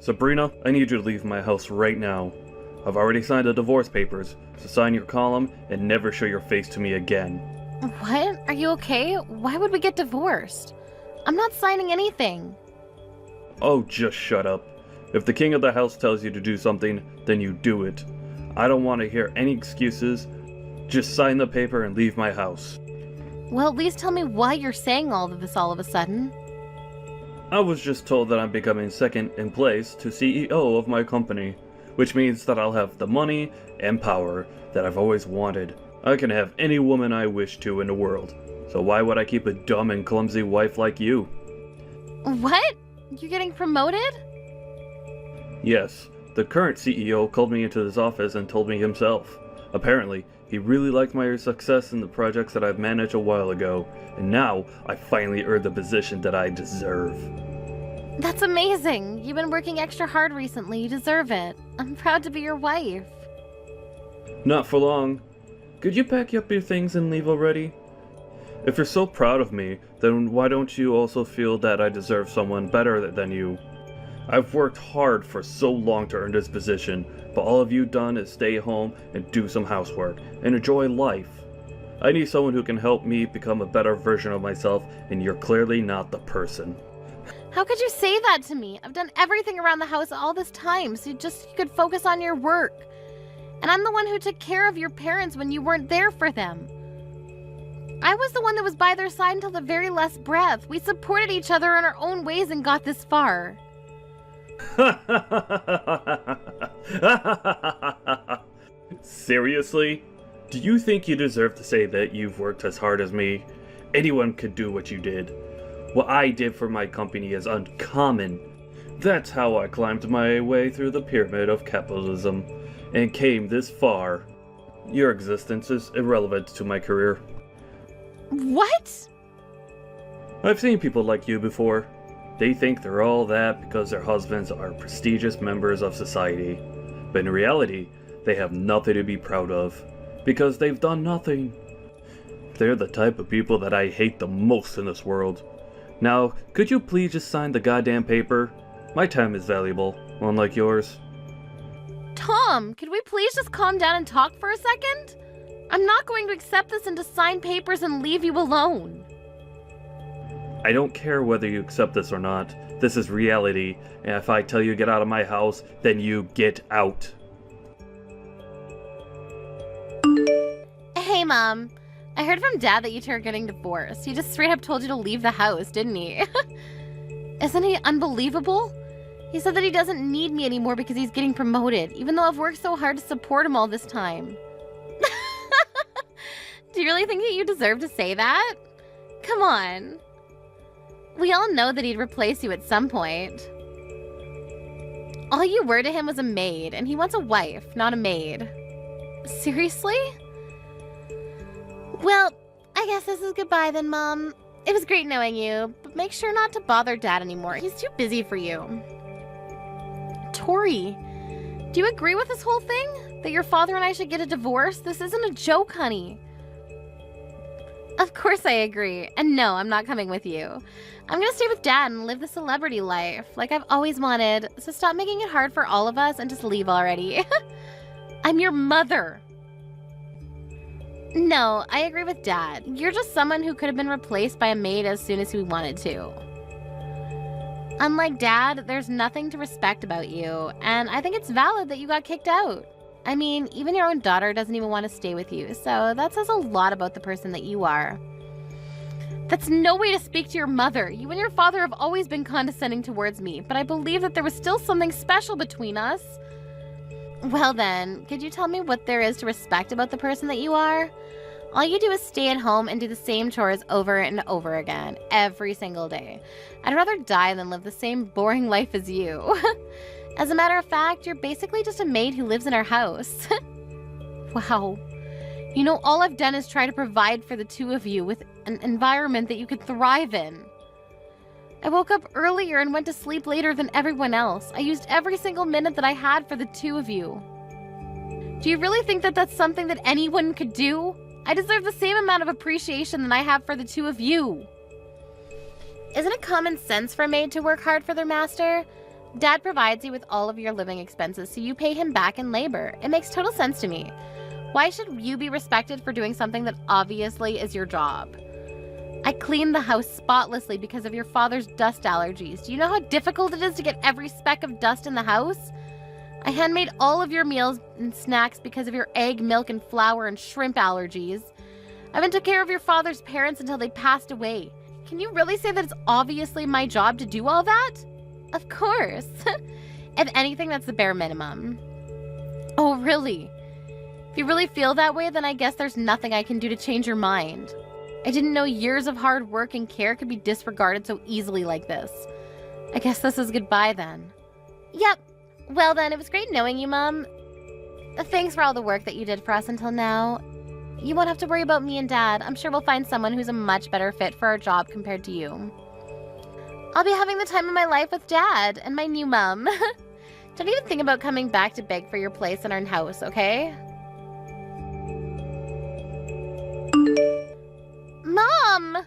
Sabrina, I need you to leave my house right now. I've already signed the divorce papers, so sign your column and never show your face to me again. What? Are you okay? Why would we get divorced? I'm not signing anything. Oh, just shut up. If the king of the house tells you to do something, then you do it. I don't want to hear any excuses. Just sign the paper and leave my house. Well, at least tell me why you're saying all of this all of a sudden. I was just told that I'm becoming second in place to CEO of my company, which means that I'll have the money and power that I've always wanted. I can have any woman I wish to in the world, so why would I keep a dumb and clumsy wife like you? What? You're getting promoted? Yes, the current CEO called me into his office and told me himself. Apparently, he really liked my success in the projects that I've managed a while ago, and now I finally earned the position that I deserve. That's amazing. You've been working extra hard recently. You deserve it. I'm proud to be your wife. Not for long. Could you pack up your things and leave already? If you're so proud of me, then why don't you also feel that I deserve someone better than you? I've worked hard for so long to earn this position, but all of you done is stay home and do some housework and enjoy life. I need someone who can help me become a better version of myself, and you're clearly not the person. How could you say that to me? I've done everything around the house all this time, so you could focus on your work. And I'm the one who took care of your parents when you weren't there for them. I was the one that was by their side until the very last breath. We supported each other in our own ways and got this far. Seriously? Do you think you deserve to say that you've worked as hard as me? Anyone could do what you did. What I did for my company is uncommon. That's how I climbed my way through the pyramid of capitalism and came this far. Your existence is irrelevant to my career. What? I've seen people like you before. They think they're all that because their husbands are prestigious members of society. But in reality, they have nothing to be proud of, because they've done nothing. They're the type of people that I hate the most in this world. Now, could you please just sign the goddamn paper? My time is valuable, unlike yours. Tom, could we please just calm down and talk for a second? I'm not going to accept this and to sign papers and leave you alone. I don't care whether you accept this or not. This is reality, and if I tell you get out of my house, then you get out. Hey, Mom. I heard from Dad that you two are getting divorced. He just straight up told you to leave the house, didn't he? Isn't he unbelievable? He said that he doesn't need me anymore because he's getting promoted, even though I've worked so hard to support him all this time. Do you really think that you deserve to say that? Come on. We all know that he'd replace you at some point. All you were to him was a maid, and he wants a wife, not a maid. Seriously? Well, I guess this is goodbye then, Mom. It was great knowing you, but make sure not to bother Dad anymore. He's too busy for you. Tori, do you agree with this whole thing? That your father and I should get a divorce? This isn't a joke, honey. Of course I agree. And no, I'm not coming with you. I'm gonna stay with Dad and live the celebrity life, like I've always wanted. So stop making it hard for all of us and just leave already. I'm your mother. No, I agree with Dad. You're just someone who could have been replaced by a maid as soon as we wanted to. Unlike Dad, there's nothing to respect about you, and I think it's valid that you got kicked out. I mean, even your own daughter doesn't even want to stay with you, so that says a lot about the person that you are. That's no way to speak to your mother. You and your father have always been condescending towards me, but I believe that there was still something special between us. Well then, could you tell me what there is to respect about the person that you are? All you do is stay at home and do the same chores over and over again, every single day. I'd rather die than live the same boring life as you. As a matter of fact, you're basically just a maid who lives in our house. Wow. You know, all I've done is try to provide for the two of you with an environment that you could thrive in. I woke up earlier and went to sleep later than everyone else. I used every single minute that I had for the two of you. Do you really think that that's something that anyone could do? I deserve the same amount of appreciation that I have for the two of you. Isn't it common sense for a maid to work hard for their master? Dad provides you with all of your living expenses, so you pay him back in labor. It makes total sense to me. Why should you be respected for doing something that obviously is your job? I cleaned the house spotlessly because of your father's dust allergies. Do you know how difficult it is to get every speck of dust in the house? I handmade all of your meals and snacks because of your egg, milk, and flour and shrimp allergies. I even took care of your father's parents until they passed away. Can you really say that it's obviously my job to do all that? Of course. If anything, that's the bare minimum. Oh, really? If you really feel that way, then I guess there's nothing I can do to change your mind. I didn't know years of hard work and care could be disregarded so easily like this. I guess this is goodbye then. Yep. Well then, it was great knowing you, Mom. Thanks for all the work that you did for us until now. You won't have to worry about me and Dad. I'm sure we'll find someone who's a much better fit for our job compared to you. I'll be having the time of my life with Dad and my new mom. Don't even think about coming back to beg for your place in our house, okay? Mom!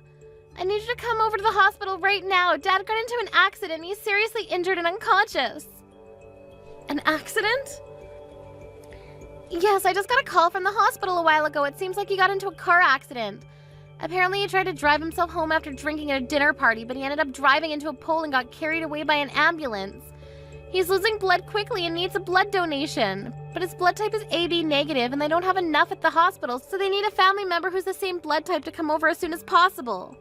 I need you to come over to the hospital right now. Dad got into an accident. He's seriously injured and unconscious. An accident? Yes, I just got a call from the hospital a while ago. It seems like he got into a car accident. Apparently he tried to drive himself home after drinking at a dinner party, but he ended up driving into a pole and got carried away by an ambulance. He's losing blood quickly and needs a blood donation. But his blood type is AB negative and they don't have enough at the hospital, so they need a family member who's the same blood type to come over as soon as possible.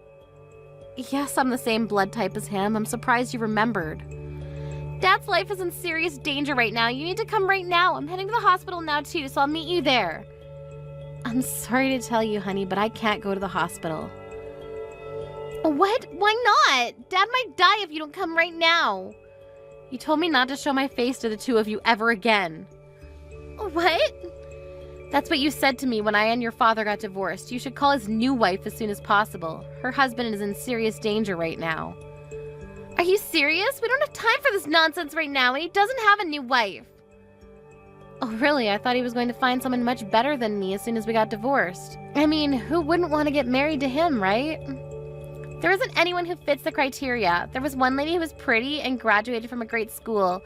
Yes, I'm the same blood type as him. I'm surprised you remembered. Dad's life is in serious danger right now. You need to come right now. I'm heading to the hospital now too, so I'll meet you there. I'm sorry to tell you, honey, but I can't go to the hospital. What? Why not? Dad might die if you don't come right now. You told me not to show my face to the two of you ever again. What? That's what you said to me when I and your father got divorced. You should call his new wife as soon as possible. Her husband is in serious danger right now. Are you serious? We don't have time for this nonsense right now, and he doesn't have a new wife. Oh, really? I thought he was going to find someone much better than me as soon as we got divorced. I mean, who wouldn't want to get married to him, right? There isn't anyone who fits the criteria. There was one lady who was pretty and graduated from a great school.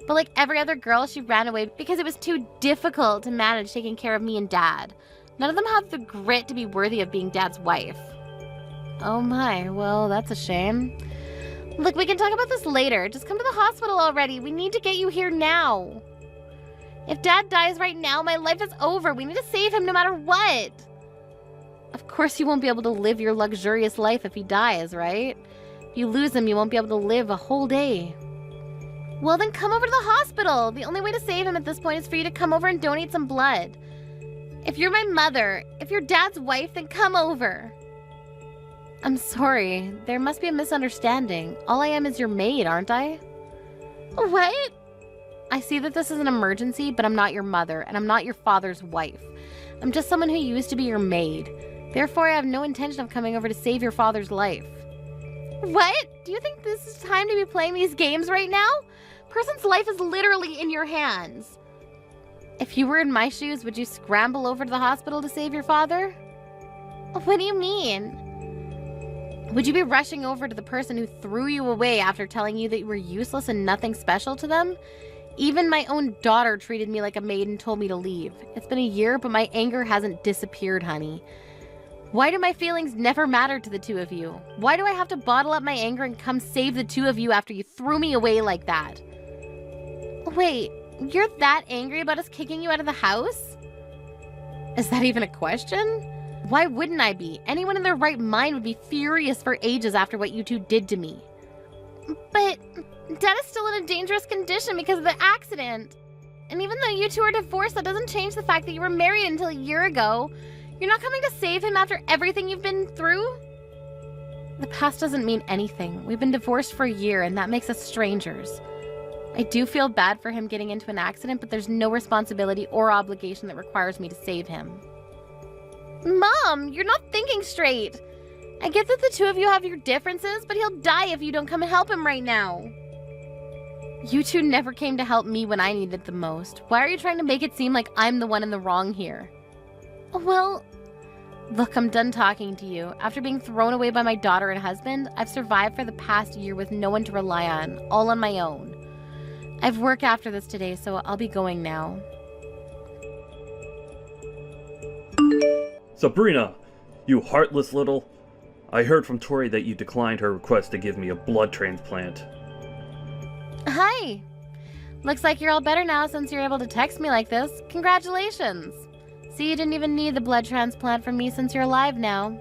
But like every other girl, she ran away because it was too difficult to manage taking care of me and Dad. None of them have the grit to be worthy of being Dad's wife. Oh my, well, that's a shame. Look, we can talk about this later. Just come to the hospital already. We need to get you here now. If Dad dies right now, my life is over. We need to save him no matter what. Of course you won't be able to live your luxurious life if he dies, right? If you lose him, you won't be able to live a whole day. Well, then come over to the hospital. The only way to save him at this point is for you to come over and donate some blood. If you're my mother, if you're Dad's wife, then come over. I'm sorry. There must be a misunderstanding. All I am is your maid, aren't I? What? I see that this is an emergency, but I'm not your mother, and I'm not your father's wife. I'm just someone who used to be your maid. Therefore, I have no intention of coming over to save your father's life. What? Do you think this is time to be playing these games right now? Person's life is literally in your hands. If you were in my shoes, would you scramble over to the hospital to save your father? What do you mean? Would you be rushing over to the person who threw you away after telling you that you were useless and nothing special to them? Even my own daughter treated me like a maid and told me to leave. It's been a year, but my anger hasn't disappeared, honey. Why do my feelings never matter to the two of you? Why do I have to bottle up my anger and come save the two of you after you threw me away like that? Wait, you're that angry about us kicking you out of the house? Is that even a question? Why wouldn't I be? Anyone in their right mind would be furious for ages after what you two did to me. But Dad is still in a dangerous condition because of the accident. And even though you two are divorced, that doesn't change the fact that you were married until a year ago. You're not coming to save him after everything you've been through? The past doesn't mean anything. We've been divorced for a year, and that makes us strangers. I do feel bad for him getting into an accident, but there's no responsibility or obligation that requires me to save him. Mom, you're not thinking straight. I get that the two of you have your differences, but he'll die if you don't come and help him right now. You two never came to help me when I needed it the most. Why are you trying to make it seem like I'm the one in the wrong here? Well, look, I'm done talking to you. After being thrown away by my daughter and husband, I've survived for the past year with no one to rely on, all on my own. I've work after this today, so I'll be going now. Sabrina, you heartless little... I heard from Tori that you declined her request to give me a blood transplant. Hi! Looks like you're all better now since you're able to text me like this. Congratulations! See, you didn't even need the blood transplant from me since you're alive now.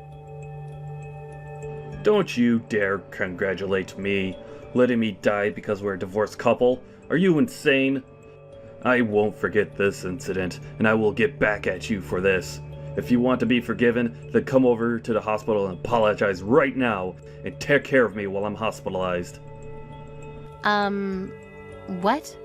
Don't you dare congratulate me, letting me die because we're a divorced couple. Are you insane? I won't forget this incident, and I will get back at you for this. If you want to be forgiven, then come over to the hospital and apologize right now, and take care of me while I'm hospitalized. What?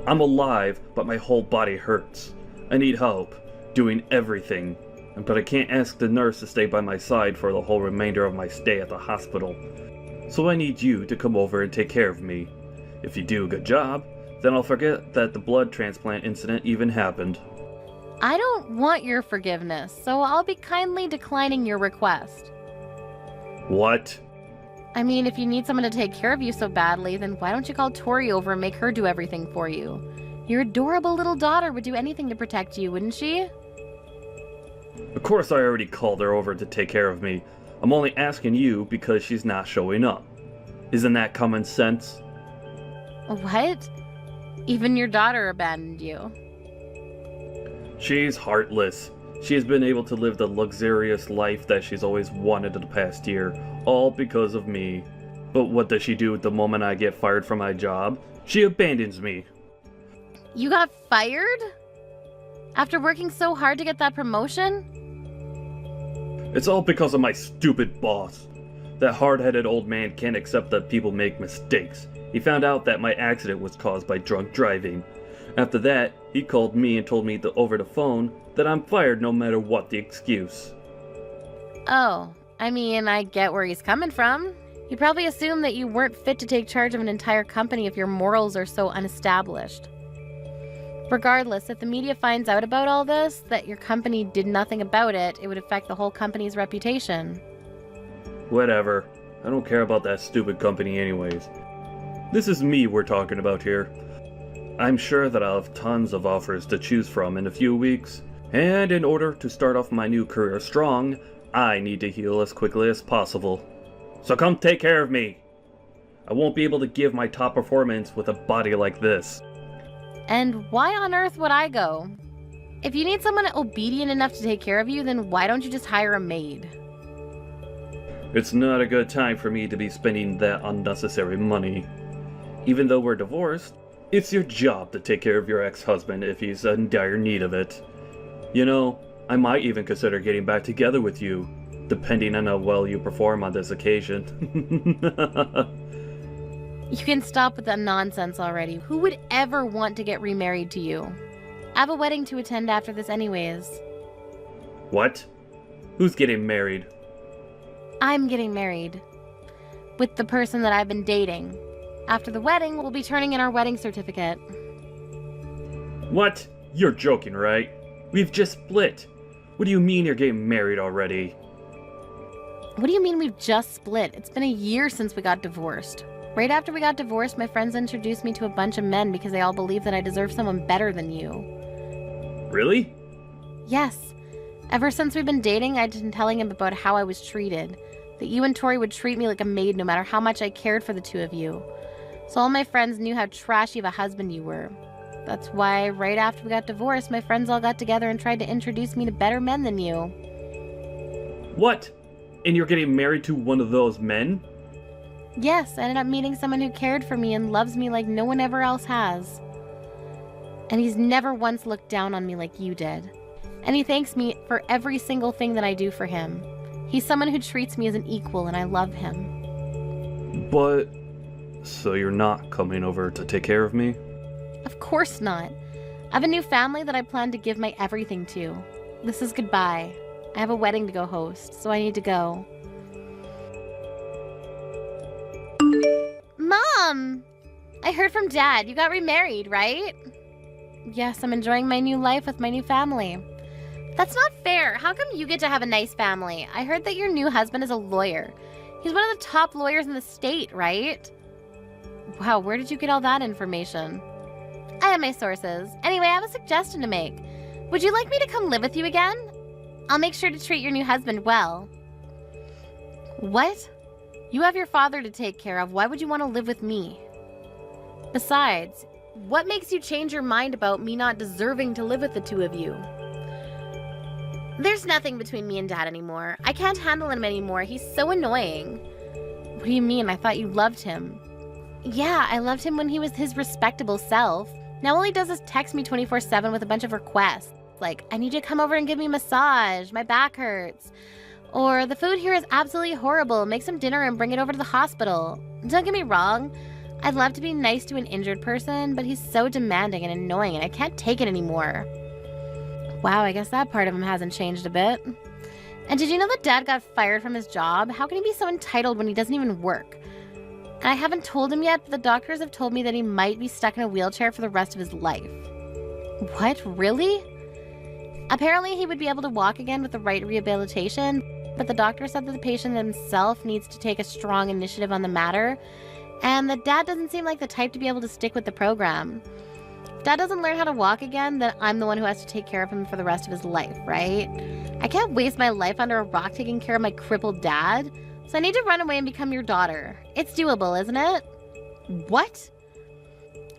I'm alive, but my whole body hurts. I need help, doing everything. But I can't ask the nurse to stay by my side for the whole remainder of my stay at the hospital. So I need you to come over and take care of me. If you do a good job, then I'll forget that the blood transplant incident even happened. I don't want your forgiveness, so I'll be kindly declining your request. What? I mean, if you need someone to take care of you so badly, then why don't you call Tori over and make her do everything for you? Your adorable little daughter would do anything to protect you, wouldn't she? Of course I already called her over to take care of me. I'm only asking you because she's not showing up. Isn't that common sense? What? Even your daughter abandoned you. She's heartless. She has been able to live the luxurious life that she's always wanted in the past year, all because of me. But what does she do the moment I get fired from my job? She abandons me. You got fired? After working so hard to get that promotion? It's all because of my stupid boss. That hard-headed old man can't accept that people make mistakes. He found out that my accident was caused by drunk driving. After that, he called me and told me over the phone that I'm fired no matter what the excuse. Oh, I mean, I get where he's coming from. He probably assumed that you weren't fit to take charge of an entire company if your morals are so unestablished. Regardless, if the media finds out about all this, that your company did nothing about it, it would affect the whole company's reputation. Whatever. I don't care about that stupid company anyways. This is me we're talking about here. I'm sure that I'll have tons of offers to choose from in a few weeks. And in order to start off my new career strong, I need to heal as quickly as possible. So come take care of me. I won't be able to give my top performance with a body like this. And why on earth would I go? If you need someone obedient enough to take care of you, then why don't you just hire a maid? It's not a good time for me to be spending that unnecessary money. Even though we're divorced, it's your job to take care of your ex-husband if he's in dire need of it. You know, I might even consider getting back together with you, depending on how well you perform on this occasion. You can stop with that nonsense already. Who would ever want to get remarried to you? I have a wedding to attend after this anyways. What? Who's getting married? I'm getting married. With the person that I've been dating. After the wedding, we'll be turning in our wedding certificate. What? You're joking, right? We've just split. What do you mean you're getting married already? What do you mean we've just split? It's been a year since we got divorced. Right after we got divorced, my friends introduced me to a bunch of men because they all believe that I deserve someone better than you. Really? Yes. Ever since we've been dating, I've been telling him about how I was treated. That you and Tori would treat me like a maid no matter how much I cared for the two of you. So all my friends knew how trashy of a husband you were. That's why right after we got divorced, my friends all got together and tried to introduce me to better men than you. What? And you're getting married to one of those men? Yes, I ended up meeting someone who cared for me and loves me like no one ever else has. And he's never once looked down on me like you did. And he thanks me for every single thing that I do for him. He's someone who treats me as an equal and I love him. But... so you're not coming over to take care of me? Of course not. I have a new family that I plan to give my everything to. This is goodbye. I have a wedding to go host, so I need to go. Mom! I heard from Dad. You got remarried, right? Yes, I'm enjoying my new life with my new family. That's not fair. How come you get to have a nice family? I heard that your new husband is a lawyer. He's one of the top lawyers in the state, right? Wow, where did you get all that information? I have my sources. Anyway, I have a suggestion to make. Would you like me to come live with you again? I'll make sure to treat your new husband well. What? You have your father to take care of. Why would you want to live with me? Besides, what makes you change your mind about me not deserving to live with the two of you? There's nothing between me and Dad anymore. I can't handle him anymore. He's so annoying. What do you mean? I thought you loved him. Yeah, I loved him when he was his respectable self. Now all he does is text me 24/7 with a bunch of requests. Like, I need you to come over and give me a massage. My back hurts. Or, the food here is absolutely horrible. Make some dinner and bring it over to the hospital. Don't get me wrong. I'd love to be nice to an injured person, but he's so demanding and annoying and I can't take it anymore. Wow, I guess that part of him hasn't changed a bit. And did you know that Dad got fired from his job? How can he be so entitled when he doesn't even work? And I haven't told him yet, but the doctors have told me that he might be stuck in a wheelchair for the rest of his life. What? Really? Apparently he would be able to walk again with the right rehabilitation, but the doctor said that the patient himself needs to take a strong initiative on the matter, and that Dad doesn't seem like the type to be able to stick with the program. If Dad doesn't learn how to walk again, then I'm the one who has to take care of him for the rest of his life, right? I can't waste my life under a rock taking care of my crippled dad, so I need to run away and become your daughter. It's doable, isn't it? What?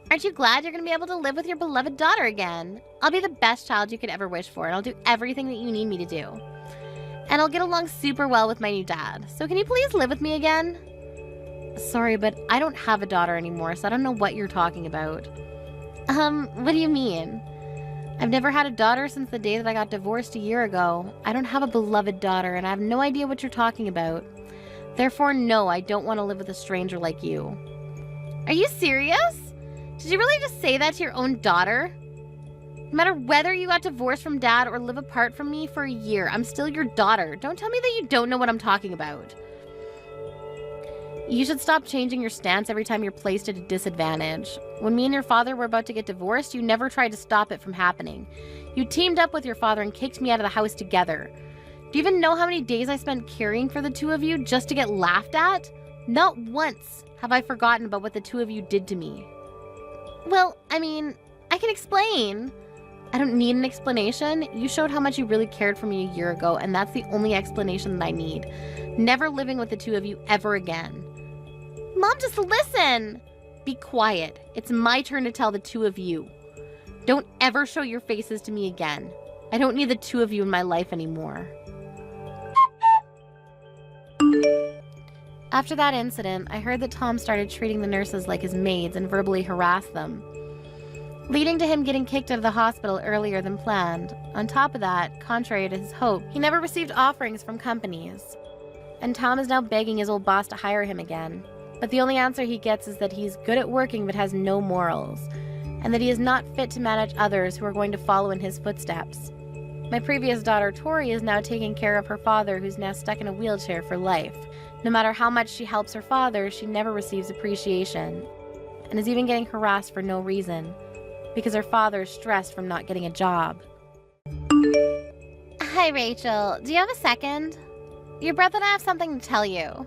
Aren't you glad you're going to be able to live with your beloved daughter again? I'll be the best child you could ever wish for, and I'll do everything that you need me to do. And I'll get along super well with my new dad. So can you please live with me again? Sorry, but I don't have a daughter anymore, so I don't know what you're talking about. What do you mean? I've never had a daughter since the day that I got divorced a year ago. I don't have a beloved daughter, and I have no idea what you're talking about. Therefore, no, I don't want to live with a stranger like you. Are you serious? Did you really just say that to your own daughter? No matter whether you got divorced from Dad or live apart from me for a year, I'm still your daughter. Don't tell me that you don't know what I'm talking about. You should stop changing your stance every time you're placed at a disadvantage. When me and your father were about to get divorced, you never tried to stop it from happening. You teamed up with your father and kicked me out of the house together. Do you even know how many days I spent caring for the two of you just to get laughed at? Not once have I forgotten about what the two of you did to me. Well, I mean, I can explain. I don't need an explanation. You showed how much you really cared for me a year ago, and that's the only explanation that I need. Never living with the two of you ever again. Mom, just listen! Be quiet. It's my turn to tell the two of you. Don't ever show your faces to me again. I don't need the two of you in my life anymore. After that incident, I heard that Tom started treating the nurses like his maids and verbally harassed them, leading to him getting kicked out of the hospital earlier than planned. On top of that, contrary to his hope, he never received offerings from companies. And Tom is now begging his old boss to hire him again. But the only answer he gets is that he's good at working but has no morals, and that he is not fit to manage others who are going to follow in his footsteps. My previous daughter, Tori, is now taking care of her father, who's now stuck in a wheelchair for life. No matter how much she helps her father, she never receives appreciation, and is even getting harassed for no reason, because her father is stressed from not getting a job. Hi, Rachel. Do you have a second? Your brother and I have something to tell you.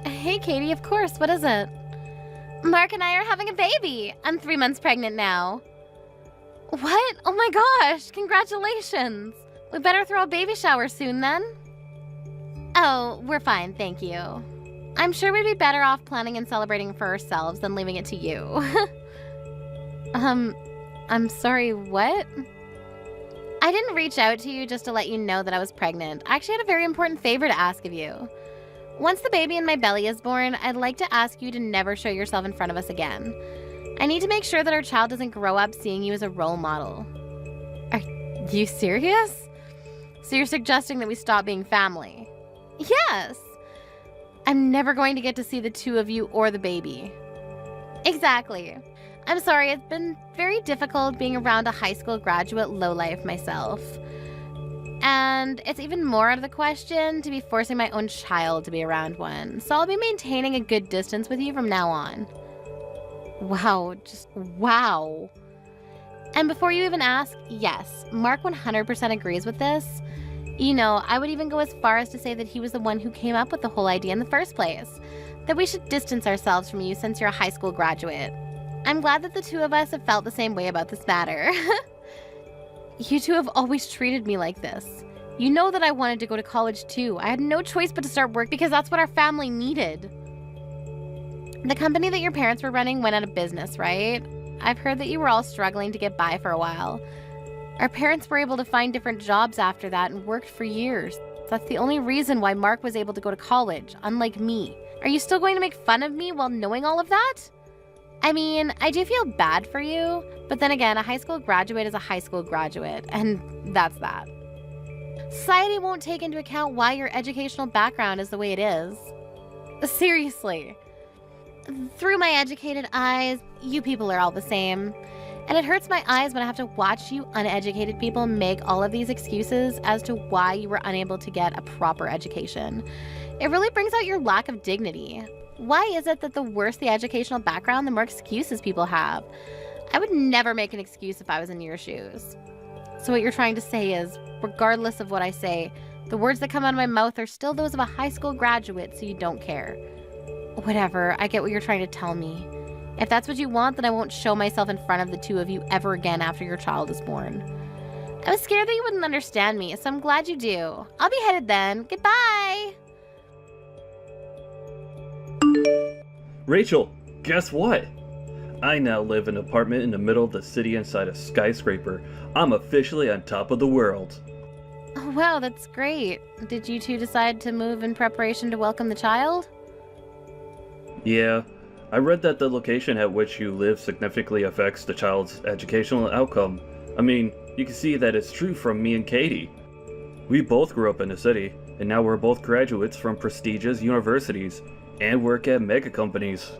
Hey, Katie, of course. What is it? Mark and I are having a baby. I'm 3 months pregnant now. What? Oh my gosh, congratulations. We better throw a baby shower soon then. Oh, we're fine, thank you. I'm sure we'd be better off planning and celebrating for ourselves than leaving it to you. I'm sorry, what? I didn't reach out to you just to let you know that I was pregnant. I actually had a very important favor to ask of you. Once the baby in my belly is born, I'd like to ask you to never show yourself in front of us again. I need to make sure that our child doesn't grow up seeing you as a role model. Are you serious? So you're suggesting that we stop being family? Yes. I'm never going to get to see the two of you or the baby. Exactly. I'm sorry, it's been very difficult being around a high school graduate lowlife myself. And it's even more out of the question to be forcing my own child to be around one. So I'll be maintaining a good distance with you from now on. Wow, just wow. And before you even ask, yes, Mark 100% agrees with this. You know, I would even go as far as to say that he was the one who came up with the whole idea in the first place. That we should distance ourselves from you since you're a high school graduate. I'm glad that the two of us have felt the same way about this matter. You two have always treated me like this. You know that I wanted to go to college too. I had no choice but to start work because that's what our family needed. The company that your parents were running went out of business, right? I've heard that you were all struggling to get by for a while. Our parents were able to find different jobs after that and worked for years. That's the only reason why Mark was able to go to college, unlike me. Are you still going to make fun of me while knowing all of that? I mean, I do feel bad for you, but then again, a high school graduate is a high school graduate, and that's that. Society won't take into account why your educational background is the way it is. Seriously. Through my educated eyes, you people are all the same. And it hurts my eyes when I have to watch you uneducated people make all of these excuses as to why you were unable to get a proper education. It really brings out your lack of dignity. Why is it that the worse the educational background, the more excuses people have? I would never make an excuse if I was in your shoes. So what you're trying to say is, regardless of what I say, the words that come out of my mouth are still those of a high school graduate, so you don't care. Whatever, I get what you're trying to tell me. If that's what you want, then I won't show myself in front of the two of you ever again after your child is born. I was scared that you wouldn't understand me, so I'm glad you do. I'll be headed then. Goodbye! Rachel, guess what? I now live in an apartment in the middle of the city inside a skyscraper. I'm officially on top of the world. Oh, wow, that's great. Did you two decide to move in preparation to welcome the child? Yeah, I read that the location at which you live significantly affects the child's educational outcome. I mean, you can see that it's true from me and Katie. We both grew up in the city, and now we're both graduates from prestigious universities, and work at mega companies.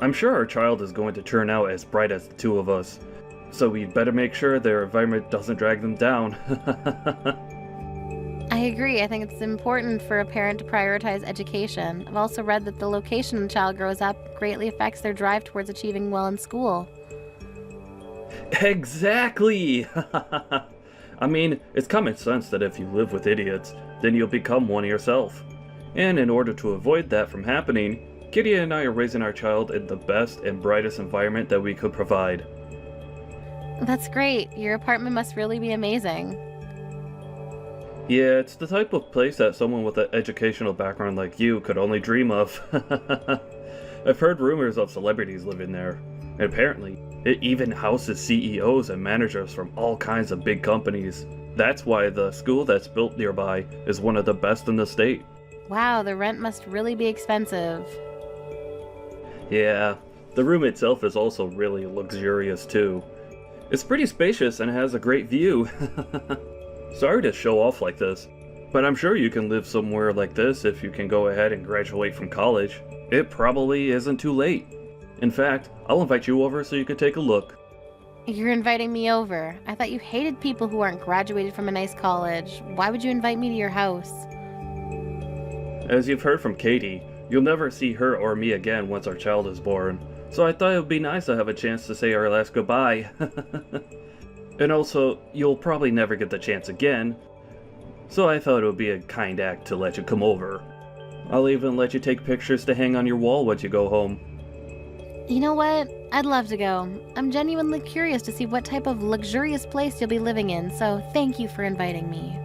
I'm sure our child is going to turn out as bright as the two of us, so we'd better make sure their environment doesn't drag them down. I agree. I think it's important for a parent to prioritize education. I've also read that the location the child grows up greatly affects their drive towards achieving well in school. Exactly! I mean, it's common sense that if you live with idiots, then you'll become one yourself. And in order to avoid that from happening, Kitty and I are raising our child in the best and brightest environment that we could provide. That's great. Your apartment must really be amazing. Yeah, it's the type of place that someone with an educational background like you could only dream of. I've heard rumors of celebrities living there, and apparently, it even houses CEOs and managers from all kinds of big companies. That's why the school that's built nearby is one of the best in the state. Wow, the rent must really be expensive. Yeah, the room itself is also really luxurious too. It's pretty spacious and has a great view. Sorry to show off like this, but I'm sure you can live somewhere like this if you can go ahead and graduate from college. It probably isn't too late. In fact, I'll invite you over so you can take a look. You're inviting me over. I thought you hated people who aren't graduated from a nice college. Why would you invite me to your house? As you've heard from Katie, you'll never see her or me again once our child is born, so I thought it would be nice to have a chance to say our last goodbye. And also, you'll probably never get the chance again, so I thought it would be a kind act to let you come over. I'll even let you take pictures to hang on your wall once you go home. You know what? I'd love to go. I'm genuinely curious to see what type of luxurious place you'll be living in, so thank you for inviting me.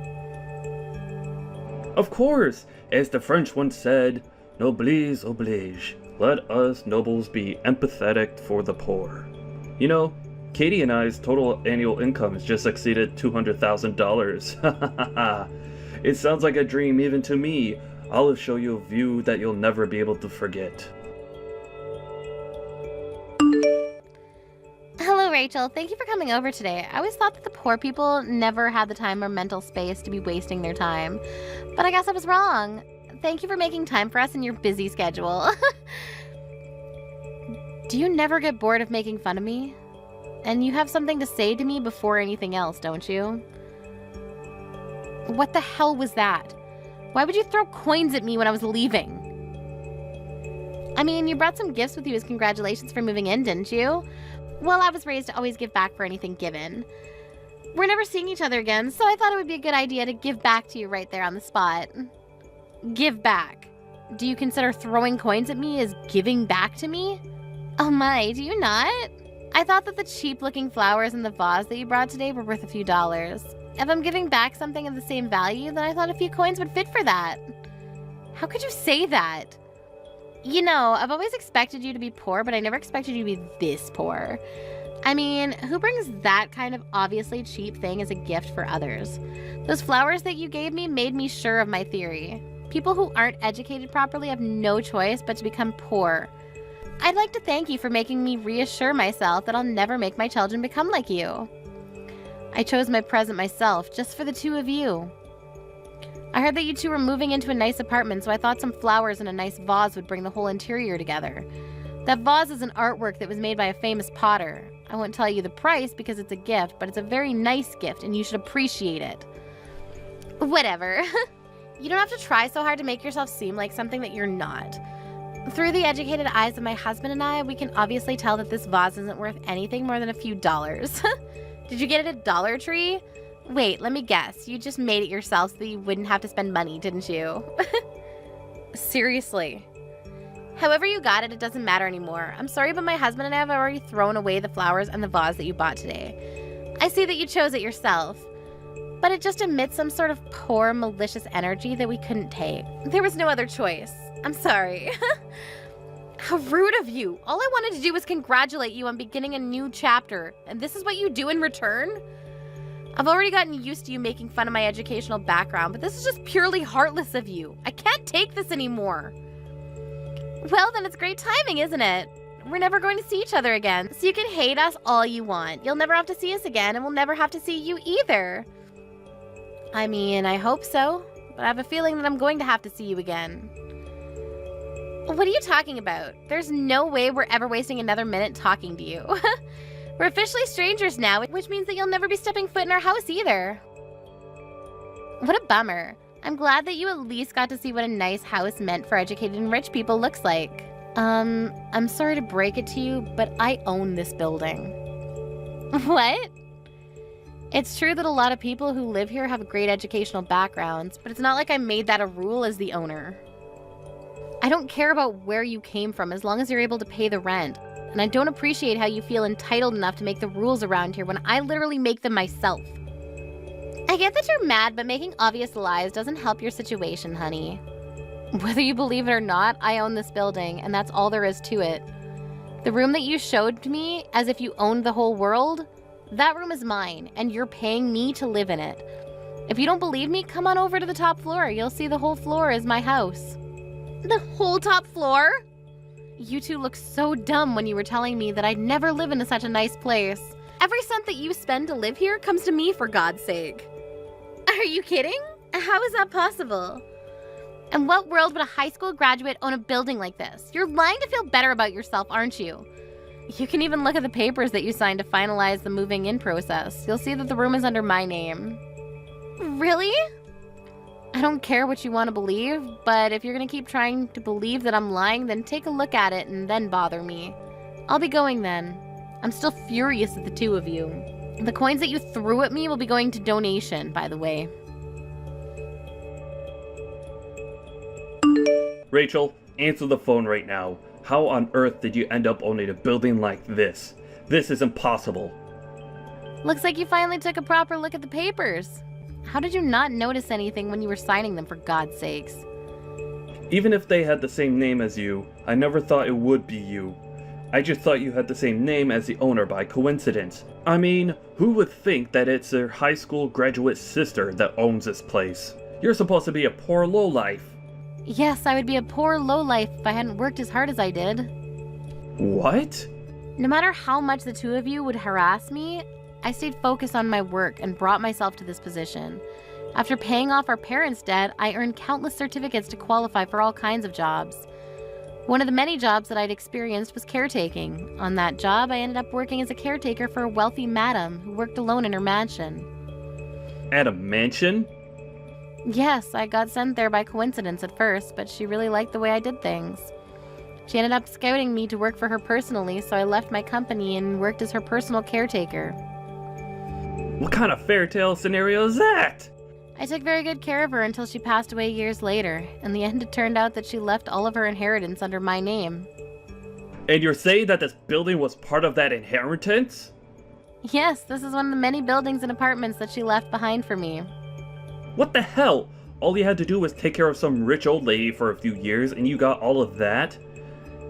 Of course! As the French once said, noblesse oblige. Let us nobles be empathetic for the poor. You know, Katie and I's total annual income has just exceeded $200,000. It sounds like a dream even to me. I'll show you a view that you'll never be able to forget. Hello, Rachel. Thank you for coming over today. I always thought that the poor people never had the time or mental space to be wasting their time. But I guess I was wrong. Thank you for making time for us in your busy schedule. Do you never get bored of making fun of me? And you have something to say to me before anything else, don't you? What the hell was that? Why would you throw coins at me when I was leaving? I mean, you brought some gifts with you as congratulations for moving in, didn't you? Well, I was raised to always give back for anything given. We're never seeing each other again, so I thought it would be a good idea to give back to you right there on the spot. Give back? Do you consider throwing coins at me as giving back to me? Oh my, do you not? I thought that the cheap-looking flowers in the vase that you brought today were worth a few dollars. If I'm giving back something of the same value, then I thought a few coins would fit for that. How could you say that? You know, I've always expected you to be poor, but I never expected you to be this poor. I mean, who brings that kind of obviously cheap thing as a gift for others? Those flowers that you gave me made me sure of my theory. People who aren't educated properly have no choice but to become poor. I'd like to thank you for making me reassure myself that I'll never make my children become like you. I chose my present myself, just for the two of you. I heard that you two were moving into a nice apartment, so I thought some flowers and a nice vase would bring the whole interior together. That vase is an artwork that was made by a famous potter. I won't tell you the price because it's a gift, but it's a very nice gift and you should appreciate it. Whatever. You don't have to try so hard to make yourself seem like something that you're not. Through the educated eyes of my husband and I, we can obviously tell that this vase isn't worth anything more than a few dollars. Did you get it at Dollar Tree? Wait, let me guess. You just made it yourself so that you wouldn't have to spend money, didn't you? Seriously. However you got it, it doesn't matter anymore. I'm sorry, but my husband and I have already thrown away the flowers and the vase that you bought today. I see that you chose it yourself. But it just emits some sort of poor, malicious energy that we couldn't take. There was no other choice. I'm sorry. How rude of you. All I wanted to do was congratulate you on beginning a new chapter. And this is what you do in return? I've already gotten used to you making fun of my educational background, but this is just purely heartless of you. I can't take this anymore. Well, then it's great timing, isn't it? We're never going to see each other again, so you can hate us all you want. You'll never have to see us again, and we'll never have to see you either. I mean, I hope so, but I have a feeling that I'm going to have to see you again. What are you talking about? There's no way we're ever wasting another minute talking to you. We're officially strangers now, which means that you'll never be stepping foot in our house either. What a bummer. I'm glad that you at least got to see what a nice house meant for educated and rich people looks like. I'm sorry to break it to you, but I own this building. What? It's true that a lot of people who live here have great educational backgrounds, but it's not like I made that a rule as the owner. I don't care about where you came from as long as you're able to pay the rent. And I don't appreciate how you feel entitled enough to make the rules around here when I literally make them myself. I get that you're mad, but making obvious lies doesn't help your situation, honey. Whether you believe it or not, I own this building, and that's all there is to it. The room that you showed to me as if you owned the whole world, that room is mine, and you're paying me to live in it. If you don't believe me, come on over to the top floor. You'll see the whole floor is my house. The whole top floor? You two looked so dumb when you were telling me that I'd never live in such a nice place. Every cent that you spend to live here comes to me, for God's sake. Are you kidding? How is that possible? In what world would a high school graduate own a building like this? You're lying to feel better about yourself, aren't you? You can even look at the papers that you signed to finalize the moving in process. You'll see that the room is under my name. Really? I don't care what you want to believe, but if you're going to keep trying to believe that I'm lying, then take a look at it and then bother me. I'll be going then. I'm still furious at the two of you. The coins that you threw at me will be going to donation, by the way. Rachel, answer the phone right now. How on earth did you end up owning a building like this? This is impossible. Looks like you finally took a proper look at the papers. How did you not notice anything when you were signing them, for God's sakes? Even if they had the same name as you, I never thought it would be you. I just thought you had the same name as the owner by coincidence. I mean, who would think that it's their high school graduate sister that owns this place? You're supposed to be a poor lowlife. Yes, I would be a poor lowlife if I hadn't worked as hard as I did. What? No matter how much the two of you would harass me, I stayed focused on my work and brought myself to this position. After paying off our parents' debt, I earned countless certificates to qualify for all kinds of jobs. One of the many jobs that I'd experienced was caretaking. On that job, I ended up working as a caretaker for a wealthy madam who worked alone in her mansion. At a mansion? Yes, I got sent there by coincidence at first, but she really liked the way I did things. She ended up scouting me to work for her personally, so I left my company and worked as her personal caretaker. What kind of fairy tale scenario is that? I took very good care of her until she passed away years later. In the end, it turned out that she left all of her inheritance under my name. And you're saying that this building was part of that inheritance? Yes, this is one of the many buildings and apartments that she left behind for me. What the hell? All you had to do was take care of some rich old lady for a few years and you got all of that?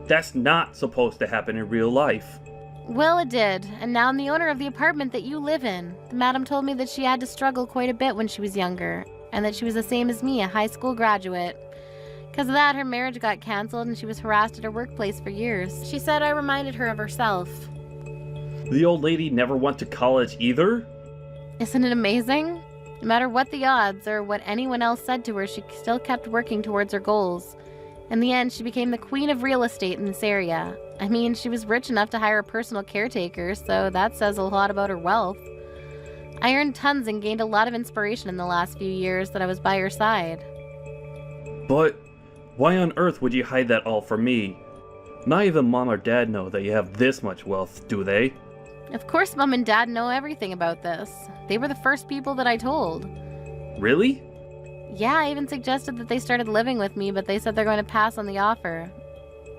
That's not supposed to happen in real life. Well, it did, and now I'm the owner of the apartment that you live in. The madam told me that she had to struggle quite a bit when she was younger, and that she was the same as me, a high school graduate. Because of that, her marriage got cancelled and she was harassed at her workplace for years. She said I reminded her of herself. The old lady never went to college either? Isn't it amazing? No matter what the odds or what anyone else said to her, she still kept working towards her goals. In the end, she became the queen of real estate in this area. I mean, she was rich enough to hire a personal caretaker, so that says a lot about her wealth. I earned tons and gained a lot of inspiration in the last few years that I was by her side. But why on earth would you hide that all from me? Not even Mom or Dad know that you have this much wealth, do they? Of course Mom and Dad know everything about this. They were the first people that I told. Really? Yeah, I even suggested that they started living with me, but they said they're going to pass on the offer.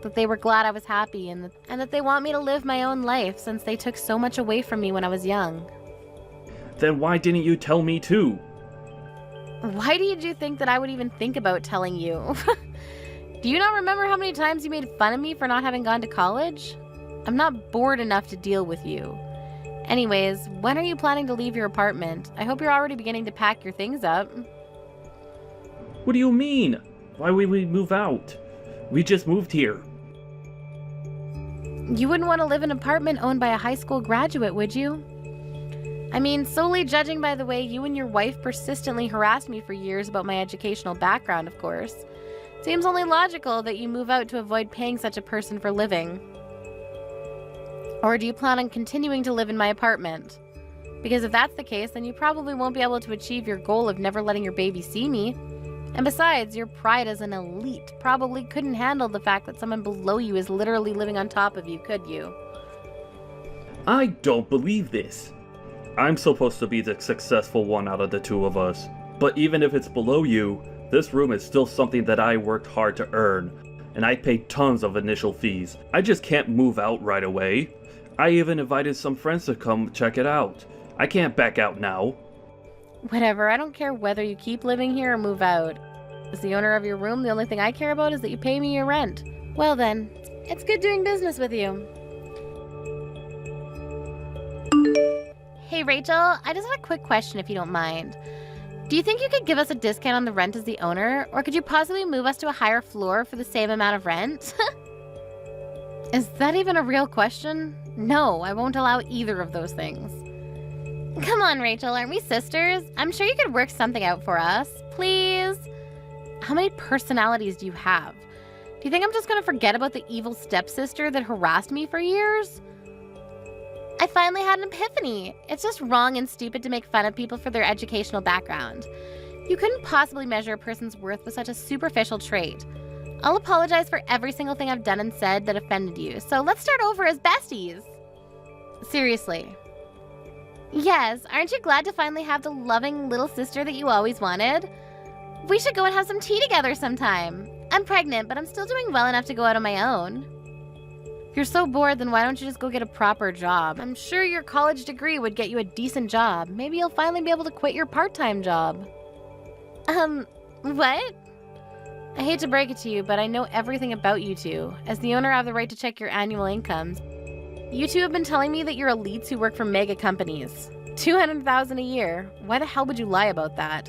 That they were glad I was happy and that they want me to live my own life since they took so much away from me when I was young. Then why didn't you tell me too? Why did you think that I would even think about telling you? Do you not remember how many times you made fun of me for not having gone to college? I'm not bored enough to deal with you. Anyways, when are you planning to leave your apartment? I hope you're already beginning to pack your things up. What do you mean? Why would we move out? We just moved here. You wouldn't want to live in an apartment owned by a high school graduate, would you? I mean, solely judging by the way you and your wife persistently harassed me for years about my educational background, of course. Seems only logical that you move out to avoid paying such a person for living. Or do you plan on continuing to live in my apartment? Because if that's the case, then you probably won't be able to achieve your goal of never letting your baby see me. And besides, your pride as an elite probably couldn't handle the fact that someone below you is literally living on top of you, could you? I don't believe this. I'm supposed to be the successful one out of the two of us. But even if it's below you, this room is still something that I worked hard to earn. And I paid tons of initial fees. I just can't move out right away. I even invited some friends to come check it out. I can't back out now. Whatever, I don't care whether you keep living here or move out. As the owner of your room, the only thing I care about is that you pay me your rent. Well then, it's good doing business with you. Hey Rachel, I just had a quick question if you don't mind. Do you think you could give us a discount on the rent as the owner, or could you possibly move us to a higher floor for the same amount of rent? Is that even a real question? No, I won't allow either of those things. Come on, Rachel, aren't we sisters? I'm sure you could work something out for us. Please? How many personalities do you have? Do you think I'm just going to forget about the evil stepsister that harassed me for years? I finally had an epiphany. It's just wrong and stupid to make fun of people for their educational background. You couldn't possibly measure a person's worth with such a superficial trait. I'll apologize for every single thing I've done and said that offended you, so let's start over as besties. Seriously. Yes, aren't you glad to finally have the loving little sister that you always wanted? We should go and have some tea together sometime. I'm pregnant, but I'm still doing well enough to go out on my own. If you're so bored, then why don't you just go get a proper job? I'm sure your college degree would get you a decent job. Maybe you'll finally be able to quit your part-time job. What? I hate to break it to you, but I know everything about you two. As the owner, I have the right to check your annual incomes. You two have been telling me that you're elites who work for mega companies. $200,000 a year. Why the hell would you lie about that?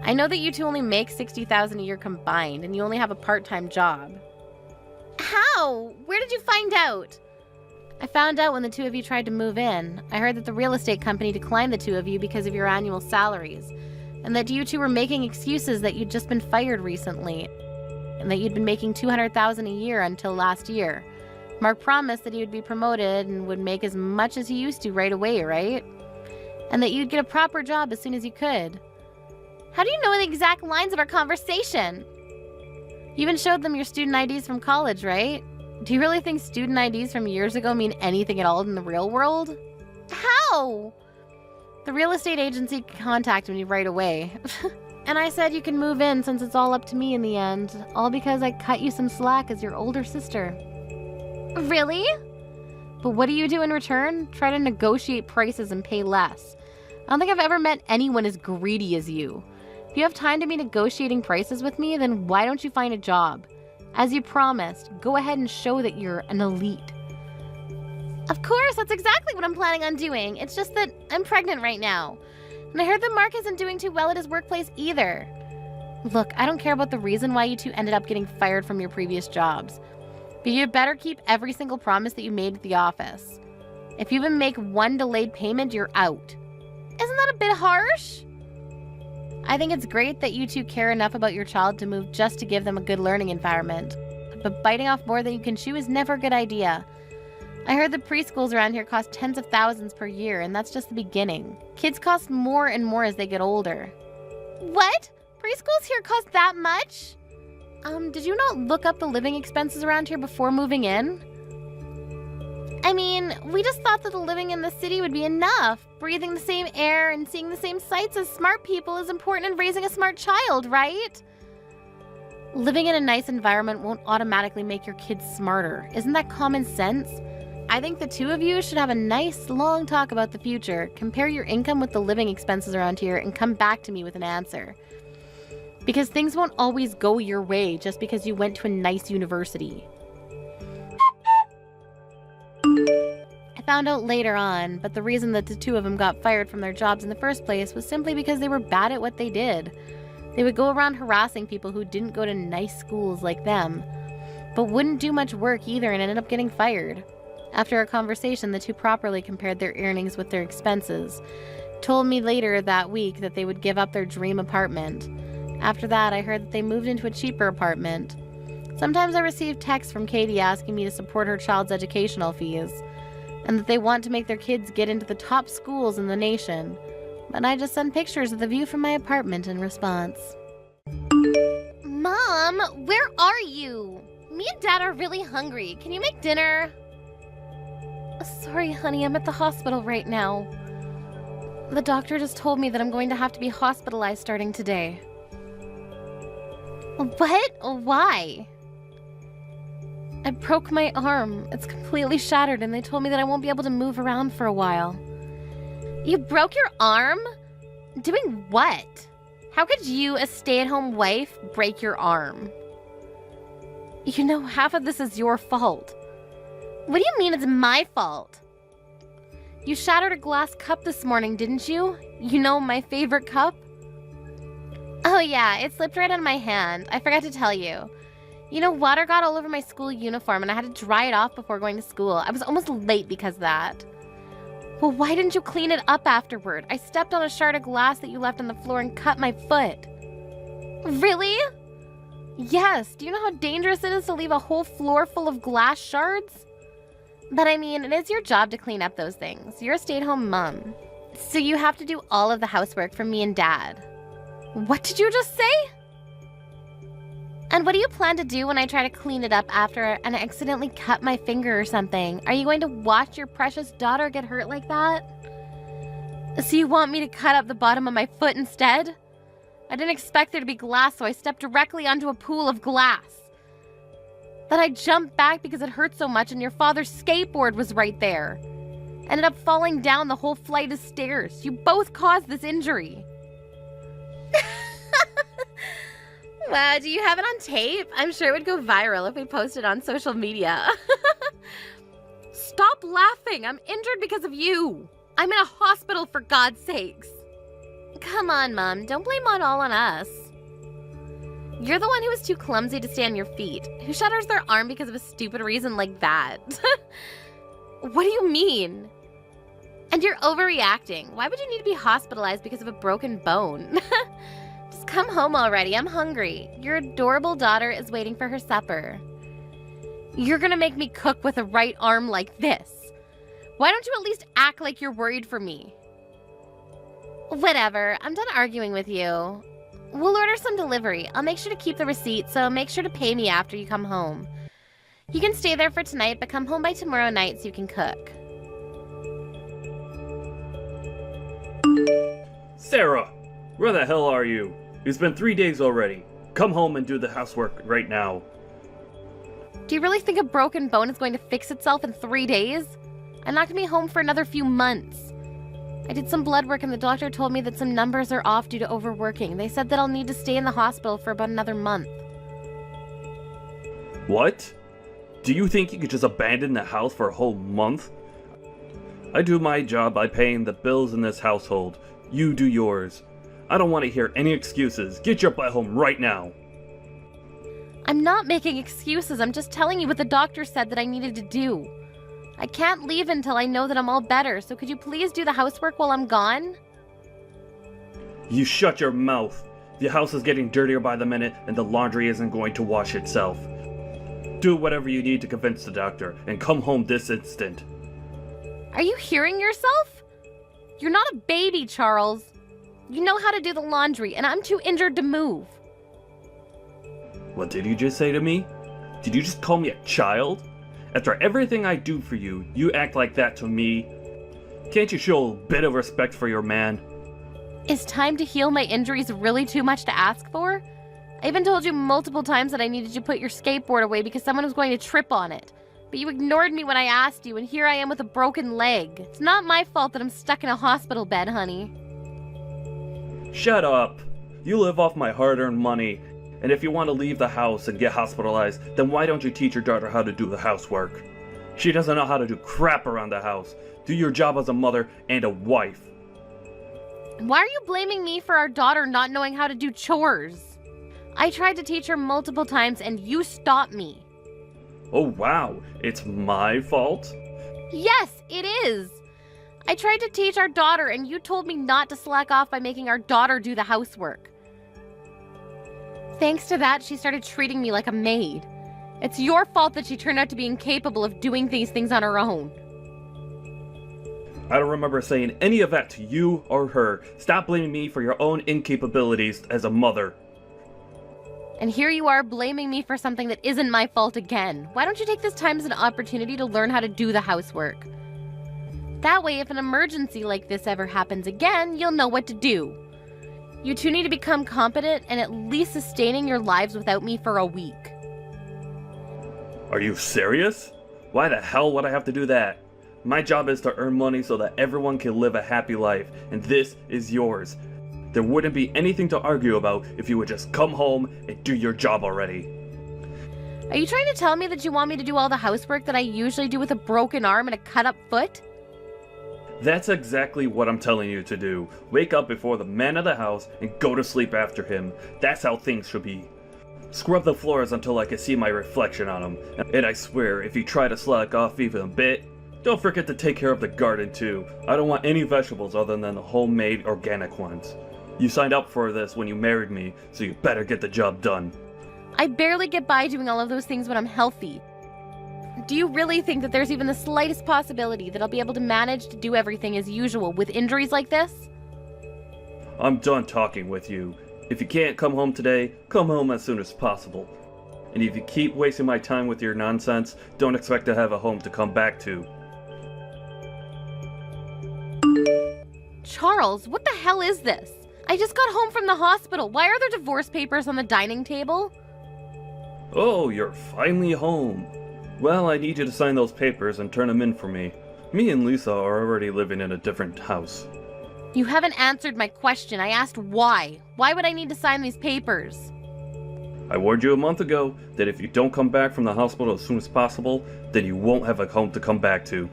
I know that you two only make $60,000 a year combined, and you only have a part-time job. How? Where did you find out? I found out when the two of you tried to move in. I heard that the real estate company declined the two of you because of your annual salaries, and that you two were making excuses that you'd just been fired recently, and that you'd been making $200,000 a year until last year. Mark promised that he would be promoted and would make as much as he used to right away, right? And that you'd get a proper job as soon as you could. How do you know the exact lines of our conversation? You even showed them your student IDs from college, right? Do you really think student IDs from years ago mean anything at all in the real world? How? The real estate agency contacted me right away. And I said you can move in since it's all up to me in the end. All because I cut you some slack as your older sister. Really? But what do you do in return? Try to negotiate prices and pay less. I don't think I've ever met anyone as greedy as you. If you have time to be negotiating prices with me, then why don't you find a job? As you promised, go ahead and show that you're an elite. Of course, that's exactly what I'm planning on doing. It's just that I'm pregnant right now. And I heard that Mark isn't doing too well at his workplace either. Look, I don't care about the reason why you two ended up getting fired from your previous jobs. But you better keep every single promise that you made at the office. If you even make one delayed payment, you're out. Isn't that a bit harsh? I think it's great that you two care enough about your child to move just to give them a good learning environment. But biting off more than you can chew is never a good idea. I heard the preschools around here cost tens of thousands per year, and that's just the beginning. Kids cost more and more as they get older. What? Preschools here cost that much? Did you not look up the living expenses around here before moving in? I mean, we just thought that the living in the city would be enough. Breathing the same air and seeing the same sights as smart people is important in raising a smart child, right? Living in a nice environment won't automatically make your kids smarter. Isn't that common sense? I think the two of you should have a nice, long talk about the future, compare your income with the living expenses around here, and come back to me with an answer. Because things won't always go your way just because you went to a nice university. I found out later on, but the reason that the two of them got fired from their jobs in the first place was simply because they were bad at what they did. They would go around harassing people who didn't go to nice schools like them, but wouldn't do much work either and ended up getting fired. After a conversation, the two properly compared their earnings with their expenses. Told me later that week that they would give up their dream apartment. After that, I heard that they moved into a cheaper apartment. Sometimes I receive texts from Katie asking me to support her child's educational fees, and that they want to make their kids get into the top schools in the nation. But I just send pictures of the view from my apartment in response. Mom, where are you? Me and Dad are really hungry. Can you make dinner? Sorry, honey, I'm at the hospital right now. The doctor just told me that I'm going to have to be hospitalized starting today. What? Why? I broke my arm. It's completely shattered, and they told me that I won't be able to move around for a while. You broke your arm? Doing what? How could you, a stay-at-home wife, break your arm? You know, half of this is your fault. What do you mean it's my fault? You shattered a glass cup this morning, didn't you? You know, my favorite cup? Oh yeah, it slipped right out of my hand. I forgot to tell you. You know, water got all over my school uniform and I had to dry it off before going to school. I was almost late because of that. Well, why didn't you clean it up afterward? I stepped on a shard of glass that you left on the floor and cut my foot. Really? Yes. Do you know how dangerous it is to leave a whole floor full of glass shards? But I mean, it is your job to clean up those things. You're a stay-at-home mom. So you have to do all of the housework for me and Dad. What did you just say? And what do you plan to do when I try to clean it up after and I accidentally cut my finger or something? Are you going to watch your precious daughter get hurt like that? So you want me to cut up the bottom of my foot instead? I didn't expect there to be glass, so I stepped directly onto a pool of glass. Then I jumped back because it hurt so much and your father's skateboard was right there. Ended up falling down the whole flight of stairs. You both caused this injury. Wow, do you have it on tape? I'm sure it would go viral if we posted on social media. Stop laughing. I'm injured because of you. I'm in a hospital, for God's sakes. Come on, Mom. Don't blame it all on us. You're the one who was too clumsy to stay on your feet. Who shatters their arm because of a stupid reason like that? What do you mean? And you're overreacting. Why would you need to be hospitalized because of a broken bone? Just come home already. I'm hungry. Your adorable daughter is waiting for her supper. You're gonna make me cook with a right arm like this. Why don't you at least act like you're worried for me? Whatever. I'm done arguing with you. We'll order some delivery. I'll make sure to keep the receipt, so make sure to pay me after you come home. You can stay there for tonight, but come home by tomorrow night so you can cook. Sarah! Where the hell are you? It's been 3 days already. Come home and do the housework right now. Do you really think a broken bone is going to fix itself in 3 days? I'm not going to be home for another few months. I did some blood work and the doctor told me that some numbers are off due to overworking. They said that I'll need to stay in the hospital for about another month. What? Do you think you could just abandon the house for a whole month? I do my job by paying the bills in this household. You do yours. I don't want to hear any excuses. Get your butt home right now. I'm not making excuses. I'm just telling you what the doctor said that I needed to do. I can't leave until I know that I'm all better, so could you please do the housework while I'm gone? You shut your mouth. The house is getting dirtier by the minute and the laundry isn't going to wash itself. Do whatever you need to convince the doctor and come home this instant. Are you hearing yourself? You're not a baby, Charles. You know how to do the laundry, and I'm too injured to move. What did you just say to me? Did you just call me a child? After everything I do for you, you act like that to me? Can't you show a bit of respect for your man? Is time to heal my injuries really too much to ask for? I even told you multiple times that I needed to put your skateboard away because someone was going to trip on it. But you ignored me when I asked you, and here I am with a broken leg. It's not my fault that I'm stuck in a hospital bed, honey. Shut up. You live off my hard-earned money. And if you want to leave the house and get hospitalized, then why don't you teach your daughter how to do the housework? She doesn't know how to do crap around the house. Do your job as a mother and a wife. Why are you blaming me for our daughter not knowing how to do chores? I tried to teach her multiple times and you stopped me. Oh wow, it's my fault? Yes, it is. I tried to teach our daughter and you told me not to slack off by making our daughter do the housework. Thanks to that, she started treating me like a maid. It's your fault that she turned out to be incapable of doing these things on her own. I don't remember saying any of that to you or her. Stop blaming me for your own incapabilities as a mother. And here you are blaming me for something that isn't my fault again. Why don't you take this time as an opportunity to learn how to do the housework? That way, if an emergency like this ever happens again, you'll know what to do. You two need to become competent and at least sustaining your lives without me for a week. Are you serious? Why the hell would I have to do that? My job is to earn money so that everyone can live a happy life, and this is yours. There wouldn't be anything to argue about if you would just come home and do your job already. Are you trying to tell me that you want me to do all the housework that I usually do with a broken arm and a cut-up foot? That's exactly what I'm telling you to do. Wake up before the man of the house and go to sleep after him. That's how things should be. Scrub the floors until I can see my reflection on them. And I swear, if you try to slack off even a bit, don't forget to take care of the garden too. I don't want any vegetables other than the homemade organic ones. You signed up for this when you married me, so you better get the job done. I barely get by doing all of those things when I'm healthy. Do you really think that there's even the slightest possibility that I'll be able to manage to do everything as usual with injuries like this? I'm done talking with you. If you can't come home today, come home as soon as possible. And if you keep wasting my time with your nonsense, don't expect to have a home to come back to. Charles, what the hell is this? I just got home from the hospital. Why are there divorce papers on the dining table? Oh, you're finally home. Well, I need you to sign those papers and turn them in for me. Me and Lisa are already living in a different house. You haven't answered my question. I asked why. Why would I need to sign these papers? I warned you a month ago that if you don't come back from the hospital as soon as possible, then you won't have a home to come back to.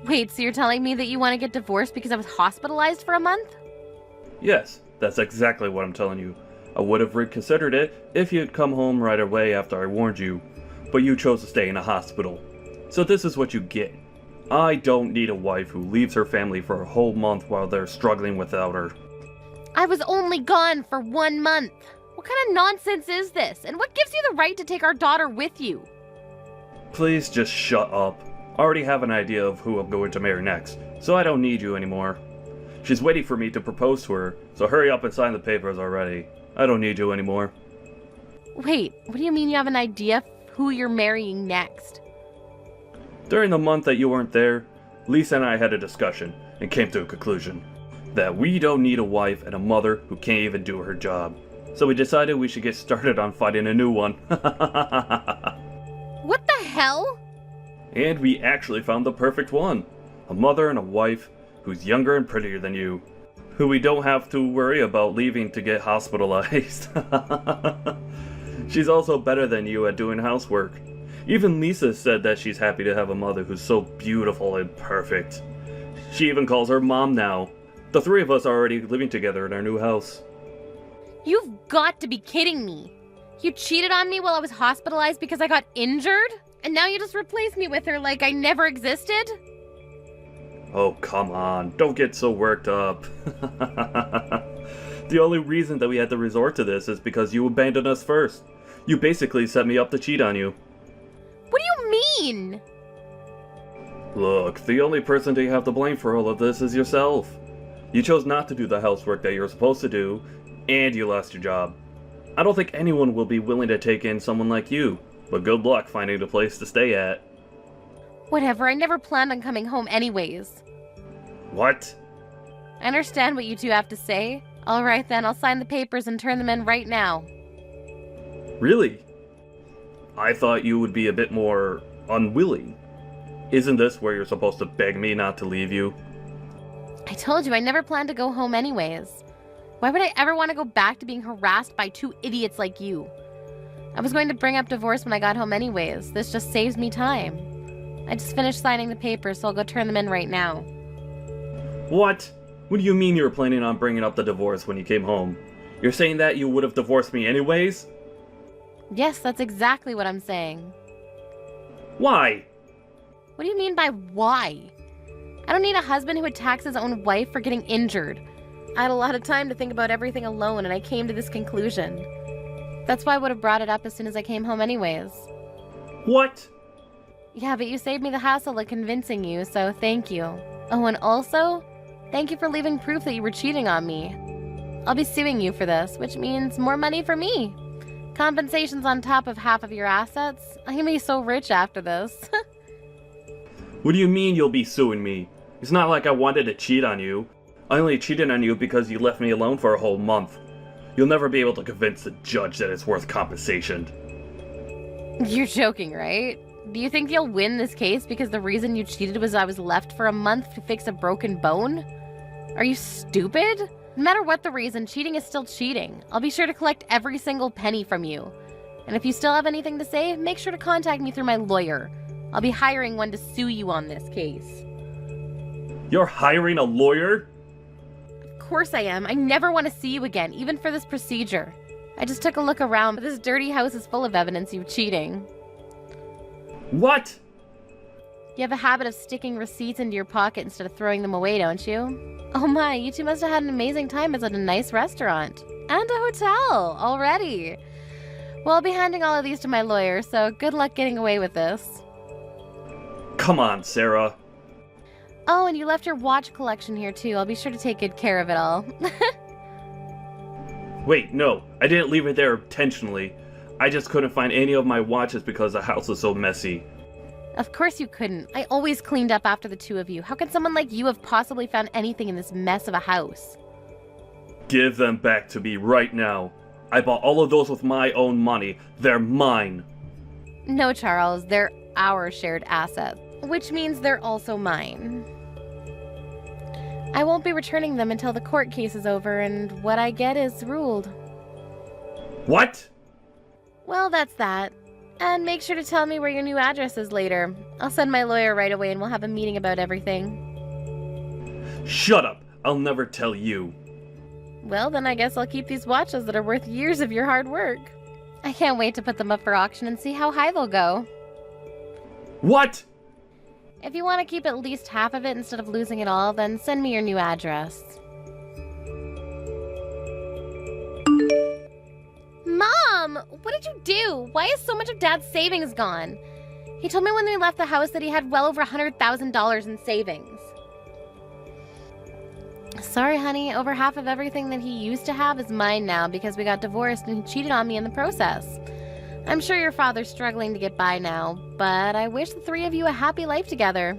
Wait, so you're telling me that you want to get divorced because I was hospitalized for a month? Yes, that's exactly what I'm telling you. I would have reconsidered it if you'd come home right away after I warned you, but you chose to stay in a hospital. So this is what you get. I don't need a wife who leaves her family for a whole month while they're struggling without her. I was only gone for 1 month. What kind of nonsense is this? And what gives you the right to take our daughter with you? Please just shut up. I already have an idea of who I'm going to marry next, so I don't need you anymore. She's waiting for me to propose to her, so hurry up and sign the papers already. I don't need you anymore. Wait, what do you mean you have an idea of who you're marrying next? During the month that you weren't there, Lisa and I had a discussion and came to a conclusion. that we don't need a wife and a mother who can't even do her job. So we decided we should get started on finding a new one. What the hell? And we actually found the perfect one. A mother and a wife who's younger and prettier than you. Who we don't have to worry about leaving to get hospitalized. She's also better than you at doing housework. Even Lisa said that she's happy to have a mother who's so beautiful and perfect. She even calls her mom now. The three of us are already living together in our new house. You've got to be kidding me. You cheated on me while I was hospitalized because I got injured? And now you just replaced me with her like I never existed? Oh, come on. Don't get so worked up. The only reason that we had to resort to this is because you abandoned us first. You basically set me up to cheat on you. What do you mean? Look, the only person that you have to blame for all of this is yourself. You chose not to do the housework that you're supposed to do, and you lost your job. I don't think anyone will be willing to take in someone like you, but good luck finding a place to stay at. Whatever, I never planned on coming home anyways. What? I understand what you two have to say. Alright then, I'll sign the papers and turn them in right now. Really? I thought you would be a bit more unwilling. Isn't this where you're supposed to beg me not to leave you? I told you I never planned to go home anyways. Why would I ever want to go back to being harassed by two idiots like you? I was going to bring up divorce when I got home anyways. This just saves me time. I just finished signing the papers, so I'll go turn them in right now. What? What do you mean you were planning on bringing up the divorce when you came home? You're saying that you would have divorced me anyways? Yes, that's exactly what I'm saying. Why? What do you mean by why? I don't need a husband who attacks his own wife for getting injured. I had a lot of time to think about everything alone, and I came to this conclusion. That's why I would have brought it up as soon as I came home anyways. What? Yeah, but you saved me the hassle of convincing you, so thank you. Oh, and also, thank you for leaving proof that you were cheating on me. I'll be suing you for this, which means more money for me. Compensation's on top of half of your assets. I'm gonna be so rich after this. What do you mean you'll be suing me? It's not like I wanted to cheat on you. I only cheated on you because you left me alone for a whole month. You'll never be able to convince the judge that it's worth compensation. You're joking, right? Do you think you'll win this case because the reason you cheated was I was left for a month to fix a broken bone? Are you stupid? No matter what the reason, cheating is still cheating. I'll be sure to collect every single penny from you. And if you still have anything to say, make sure to contact me through my lawyer. I'll be hiring one to sue you on this case. You're hiring a lawyer? Of course I am. I never want to see you again, even for this procedure. I just took a look around, but this dirty house is full of evidence of you cheating. What? You have a habit of sticking receipts into your pocket instead of throwing them away, don't you? Oh my, you two must have had an amazing time at a nice restaurant. And a hotel, already. Well, I'll be handing all of these to my lawyer, so good luck getting away with this. Come on, Sarah. Oh, and you left your watch collection here too. I'll be sure to take good care of it all. Wait, no. I didn't leave it there intentionally. I just couldn't find any of my watches because the house was so messy. Of course you couldn't. I always cleaned up after the two of you. How could someone like you have possibly found anything in this mess of a house? Give them back to me right now. I bought all of those with my own money. They're mine. No, Charles. They're our shared assets, which means they're also mine. I won't be returning them until the court case is over and what I get is ruled. What? Well, that's that. And make sure to tell me where your new address is later. I'll send my lawyer right away and we'll have a meeting about everything. Shut up! I'll never tell you. Well, then I guess I'll keep these watches that are worth years of your hard work. I can't wait to put them up for auction and see how high they'll go. What? If you want to keep at least half of it instead of losing it all, then send me your new address. Mom! What did you do? Why is so much of Dad's savings gone? He told me when we left the house that he had well over $100,000 in savings. Sorry, honey. Over half of everything that he used to have is mine now because we got divorced and he cheated on me in the process. I'm sure your father's struggling to get by now, but I wish the three of you a happy life together.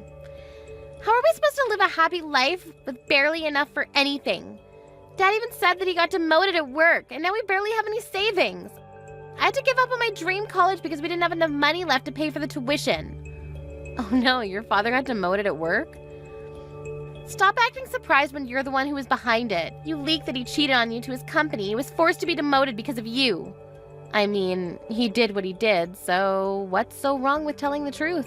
How are we supposed to live a happy life with barely enough for anything? Dad even said that he got demoted at work, and now we barely have any savings. I had to give up on my dream college because we didn't have enough money left to pay for the tuition. Oh no, your father got demoted at work? Stop acting surprised when you're the one who was behind it. You leaked that he cheated on you to his company. He was forced to be demoted because of you. I mean, he did what he did, so what's so wrong with telling the truth?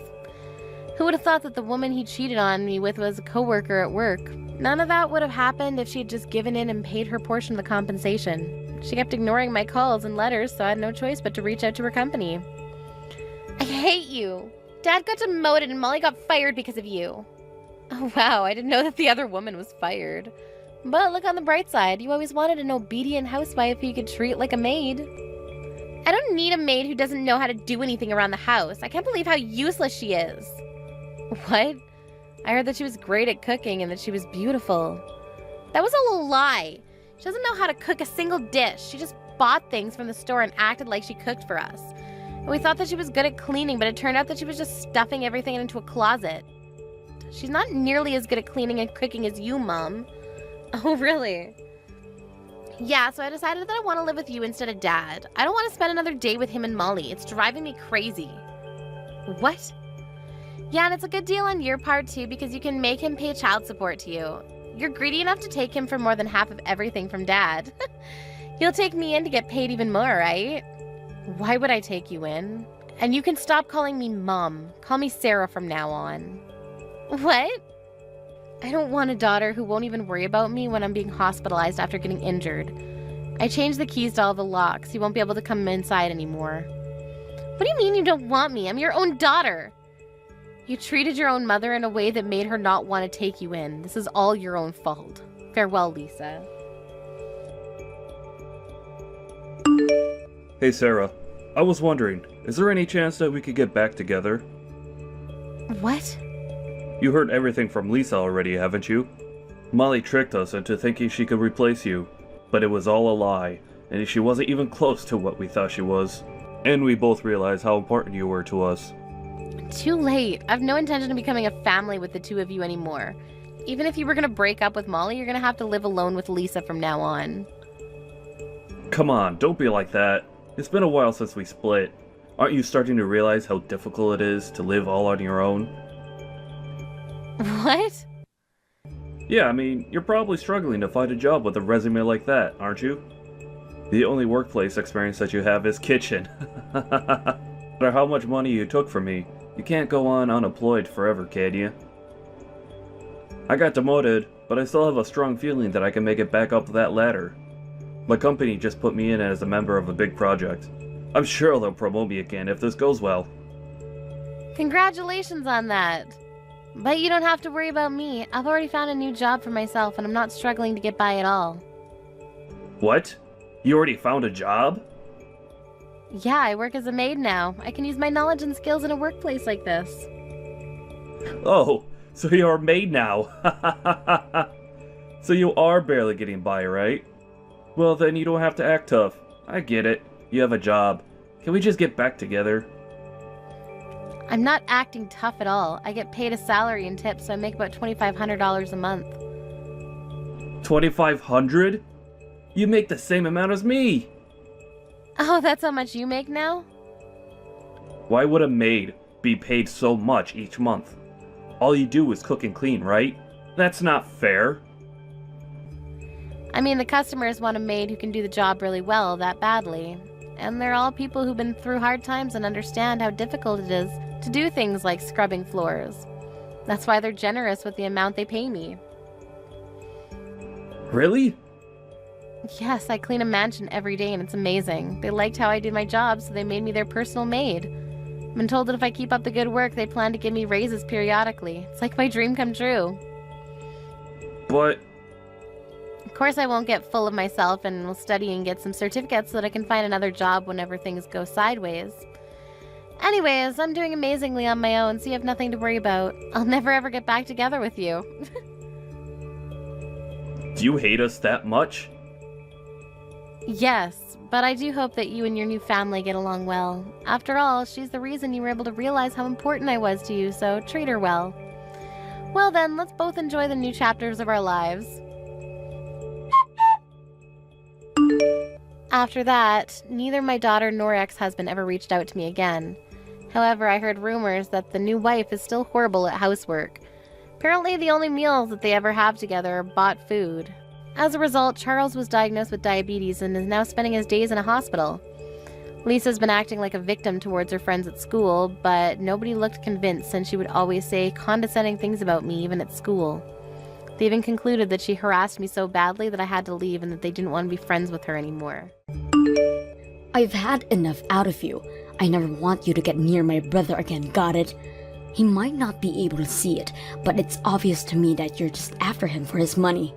Who would have thought that the woman he cheated on me with was a coworker at work? None of that would have happened if she had just given in and paid her portion of the compensation. She kept ignoring my calls and letters, so I had no choice but to reach out to her company. I hate you. Dad got demoted and Molly got fired because of you. Oh wow, I didn't know that the other woman was fired. But look on the bright side, you always wanted an obedient housewife who you could treat like a maid. I don't need a maid who doesn't know how to do anything around the house. I can't believe how useless she is. What? I heard that she was great at cooking and that she was beautiful. That was all a lie. She doesn't know how to cook a single dish. She just bought things from the store and acted like she cooked for us. And we thought that she was good at cleaning, but it turned out that she was just stuffing everything into a closet. She's not nearly as good at cleaning and cooking as you, Mom. Oh, really? Yeah, so I decided that I want to live with you instead of Dad. I don't want to spend another day with him and Molly. It's driving me crazy. What? Yeah, and it's a good deal on your part, too, because you can make him pay child support to you. You're greedy enough to take him for more than half of everything from Dad. He'll take me in to get paid even more, right? Why would I take you in? And you can stop calling me Mom. Call me Sarah from now on. What? I don't want a daughter who won't even worry about me when I'm being hospitalized after getting injured. I changed the keys to all the locks. You won't be able to come inside anymore. What do you mean you don't want me? I'm your own daughter. You treated your own mother in a way that made her not want to take you in. This is all your own fault. Farewell, Lisa. Hey Sarah, I was wondering, is there any chance that we could get back together? What? You heard everything from Lisa already, haven't you? Molly tricked us into thinking she could replace you, but it was all a lie, and she wasn't even close to what we thought she was. And we both realized how important you were to us. Too late. I have no intention of becoming a family with the two of you anymore. Even if you were going to break up with Molly, you're going to have to live alone with Lisa from now on. Come on, don't be like that. It's been a while since we split. Aren't you starting to realize how difficult it is to live all on your own? What? Yeah, I mean, you're probably struggling to find a job with a resume like that, aren't you? The only workplace experience that you have is kitchen. No matter how much money you took from me, you can't go on unemployed forever, can you? I got demoted, but I still have a strong feeling that I can make it back up that ladder. My company just put me in as a member of a big project. I'm sure they'll promote me again if this goes well. Congratulations on that. But you don't have to worry about me. I've already found a new job for myself and I'm not struggling to get by at all. What? You already found a job? Yeah, I work as a maid now. I can use my knowledge and skills in a workplace like this. Oh, so you're a maid now. So you are barely getting by, right? Well, then you don't have to act tough. I get it. You have a job. Can we just get back together? I'm not acting tough at all. I get paid a salary and tips, so I make about $2,500 a month. $2,500? You make the same amount as me! Oh, that's how much you make now? Why would a maid be paid so much each month? All you do is cook and clean, right? That's not fair. I mean, the customers want a maid who can do the job really well, that badly. And they're all people who've been through hard times and understand how difficult it is to do things like scrubbing floors. That's why they're generous with the amount they pay me. Really? Yes, I clean a mansion every day and it's amazing. They liked how I did my job, so they made me their personal maid. I've been told that if I keep up the good work, they plan to give me raises periodically. It's like my dream come true. But... Of course I won't get full of myself and will study and get some certificates so that I can find another job whenever things go sideways. Anyways, I'm doing amazingly on my own, so you have nothing to worry about. I'll never ever get back together with you. Do you hate us that much? Yes, but I do hope that you and your new family get along well. After all, she's the reason you were able to realize how important I was to you, so treat her well. Well then, let's both enjoy the new chapters of our lives. After that, neither my daughter nor ex-husband ever reached out to me again. However, I heard rumors that the new wife is still horrible at housework. Apparently, the only meals that they ever have together are bought food. As a result, Charles was diagnosed with diabetes and is now spending his days in a hospital. Lisa's been acting like a victim towards her friends at school, but nobody looked convinced since she would always say condescending things about me even at school. They even concluded that she harassed me so badly that I had to leave and that they didn't want to be friends with her anymore. I've had enough out of you. I never want you to get near my brother again, got it? He might not be able to see it, but it's obvious to me that you're just after him for his money.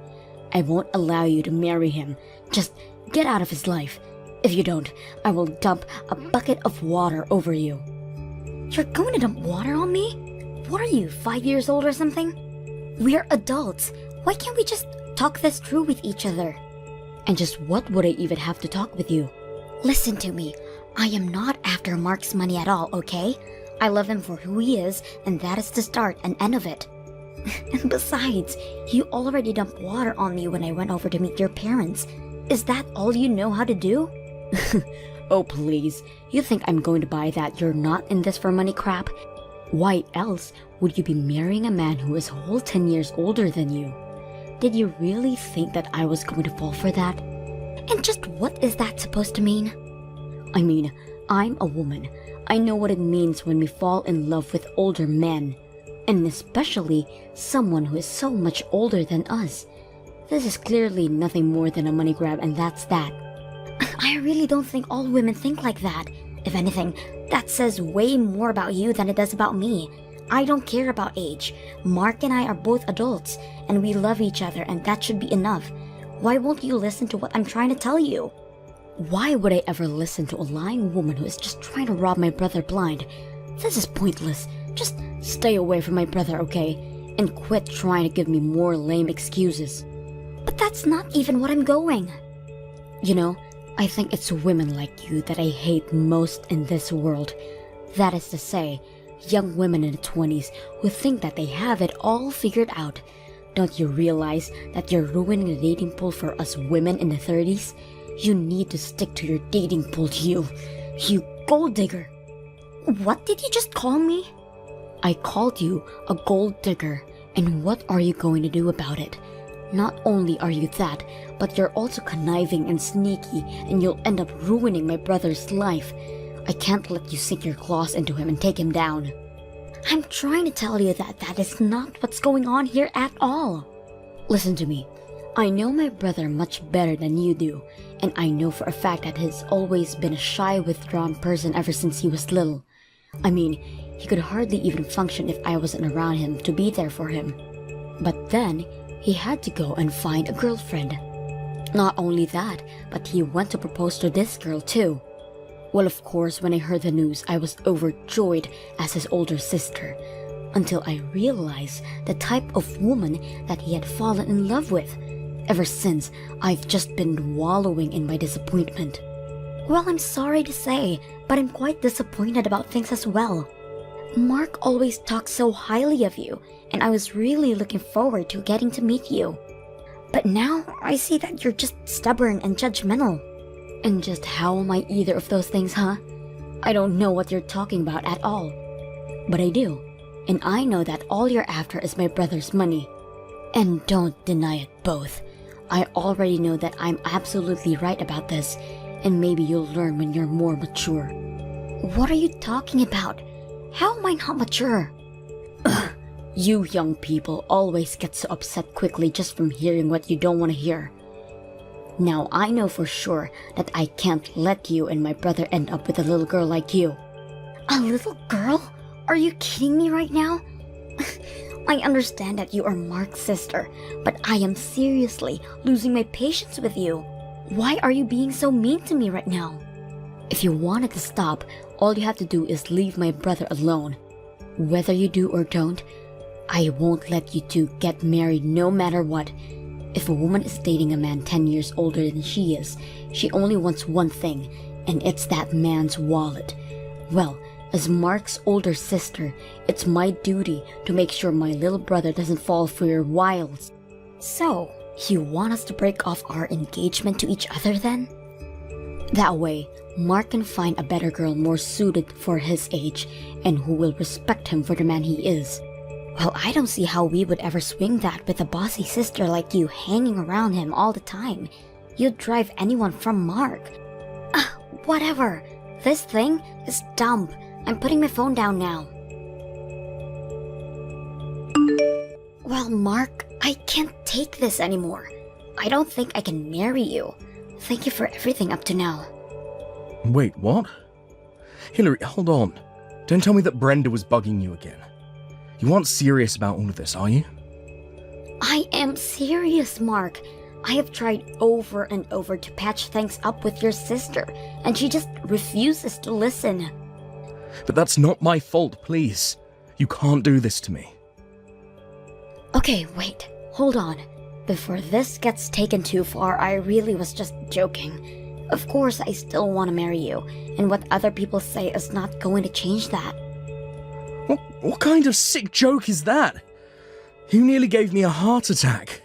I won't allow you to marry him. Just get out of his life. If you don't, I will dump a bucket of water over you. You're going to dump water on me? What are you, 5 years old or something? We're adults. Why can't we just talk this through with each other? And just what would I even have to talk with you? Listen to me. I am not after Mark's money at all, okay? I love him for who he is, and that is the start and end of it. And besides, you already dumped water on me when I went over to meet your parents. Is that all you know how to do? Oh please, you think I'm going to buy that you're not in this for money crap? Why else would you be marrying a man who is a whole 10 years older than you? Did you really think that I was going to fall for that? And just what is that supposed to mean? I mean, I'm a woman. I know what it means when we fall in love with older men. And especially someone who is so much older than us. This is clearly nothing more than a money grab, and that's that. I really don't think all women think like that. If anything, that says way more about you than it does about me. I don't care about age. Mark and I are both adults, and we love each other, and that should be enough. Why won't you listen to what I'm trying to tell you? Why would I ever listen to a lying woman who is just trying to rob my brother blind? This is pointless. Just stay away from my brother, okay? And quit trying to give me more lame excuses. But that's not even what I'm going. You know, I think it's women like you that I hate most in this world. That is to say, young women in the 20s who think that they have it all figured out. Don't you realize that you're ruining the dating pool for us women in the 30s? You need to stick to your dating pool, you gold digger. What did you just call me? I called you a gold digger, and what are you going to do about it? Not only are you that, but you're also conniving and sneaky, and you'll end up ruining my brother's life. I can't let you sink your claws into him and take him down. I'm trying to tell you that that is not what's going on here at all. Listen to me. I know my brother much better than you do, and I know for a fact that he's always been a shy, withdrawn person ever since he was little. I mean, he could hardly even function if I wasn't around him to be there for him. But then, he had to go and find a girlfriend. Not only that, but he went to propose to this girl too. Well, of course, when I heard the news, I was overjoyed as his older sister, until I realized the type of woman that he had fallen in love with. Ever since, I've just been wallowing in my disappointment. Well, I'm sorry to say, but I'm quite disappointed about things as well. Mark always talks so highly of you, and I was really looking forward to getting to meet you. But now, I see that you're just stubborn and judgmental. And just how am I either of those things, huh? I don't know what you're talking about at all. But I do, and I know that all you're after is my brother's money. And don't deny it both. I already know that I'm absolutely right about this, and maybe you'll learn when you're more mature. What are you talking about? How am I not mature? You young people always get so upset quickly just from hearing what you don't want to hear. Now I know for sure that I can't let you and my brother end up with a little girl like you. A little girl? Are you kidding me right now? I understand that you are Mark's sister, but I am seriously losing my patience with you. Why are you being so mean to me right now? If you want it to stop, all you have to do is leave my brother alone. Whether you do or don't, I won't let you two get married no matter what. If a woman is dating a man 10 years older than she is, she only wants one thing, and it's that man's wallet. Well, As Mark's older sister, it's my duty to make sure my little brother doesn't fall for your wiles. So, you want us to break off our engagement to each other then? That way, Mark can find a better girl more suited for his age and who will respect him for the man he is. Well, I don't see how we would ever swing that with a bossy sister like you hanging around him all the time. You'd drive anyone from Mark. Whatever. This thing is dumb. I'm putting my phone down now. Well, Mark, I can't take this anymore. I don't think I can marry you. Thank you for everything up to now. Wait, what? Hillary, hold on. Don't tell me that Brenda was bugging you again. You aren't serious about all of this, are you? I am serious, Mark. I have tried over and over to patch things up with your sister, and she just refuses to listen. But that's not my fault, please. You can't do this to me. Okay, wait. Hold on. Before this gets taken too far, I really was just joking. Of course, I still want to marry you, and what other people say is not going to change that. What kind of sick joke is that? You nearly gave me a heart attack.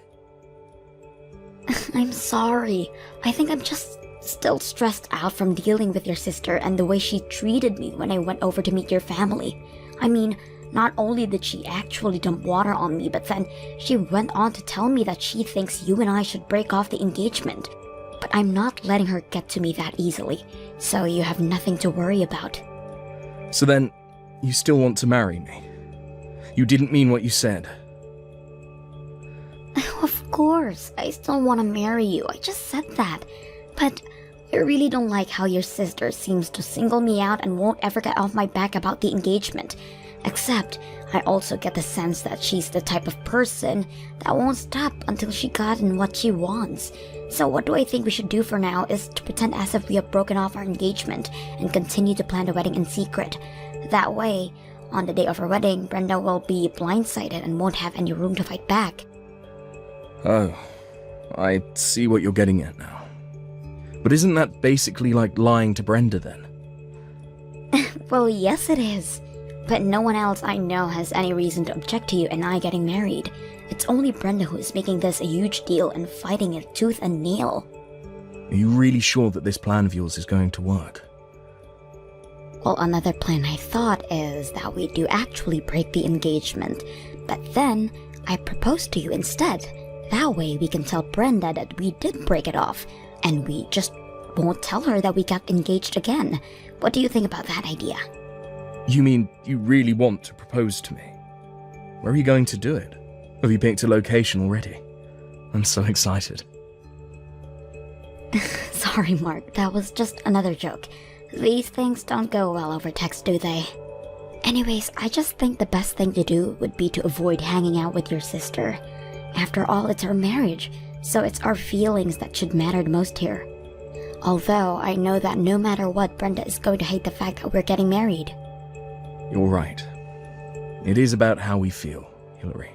I'm sorry. I think I'm just still stressed out from dealing with your sister and the way she treated me when I went over to meet your family. I mean, not only did she actually dump water on me, but then she went on to tell me that she thinks you and I should break off the engagement. But I'm not letting her get to me that easily, so you have nothing to worry about. So then, you still want to marry me? You didn't mean what you said. Of course, I still want to marry you. I just said that. But I really don't like how your sister seems to single me out and won't ever get off my back about the engagement. Except, I also get the sense that she's the type of person that won't stop until she gotten what she wants. So what do I think we should do for now is to pretend as if we have broken off our engagement and continue to plan the wedding in secret. That way, on the day of our wedding, Brenda will be blindsided and won't have any room to fight back. Oh, I see what you're getting at now. But isn't that basically like lying to Brenda then? Well, yes it is. But no one else I know has any reason to object to you and I getting married. It's only Brenda who is making this a huge deal and fighting it tooth and nail. Are you really sure that this plan of yours is going to work? Well, another plan I thought is that we do actually break the engagement, but then I propose to you instead. That way we can tell Brenda that we did break it off, and we just won't tell her that we got engaged again. What do you think about that idea? You mean you really want to propose to me? Where are you going to do it? Have you picked a location already? I'm so excited. Sorry, Mark, that was just another joke. These things don't go well over text, do they? Anyways, I just think the best thing to do would be to avoid hanging out with your sister. After all, it's our marriage, so it's our feelings that should matter the most here. Although, I know that no matter what, Brenda is going to hate the fact that we're getting married. You're right. It is about how we feel, Hillary.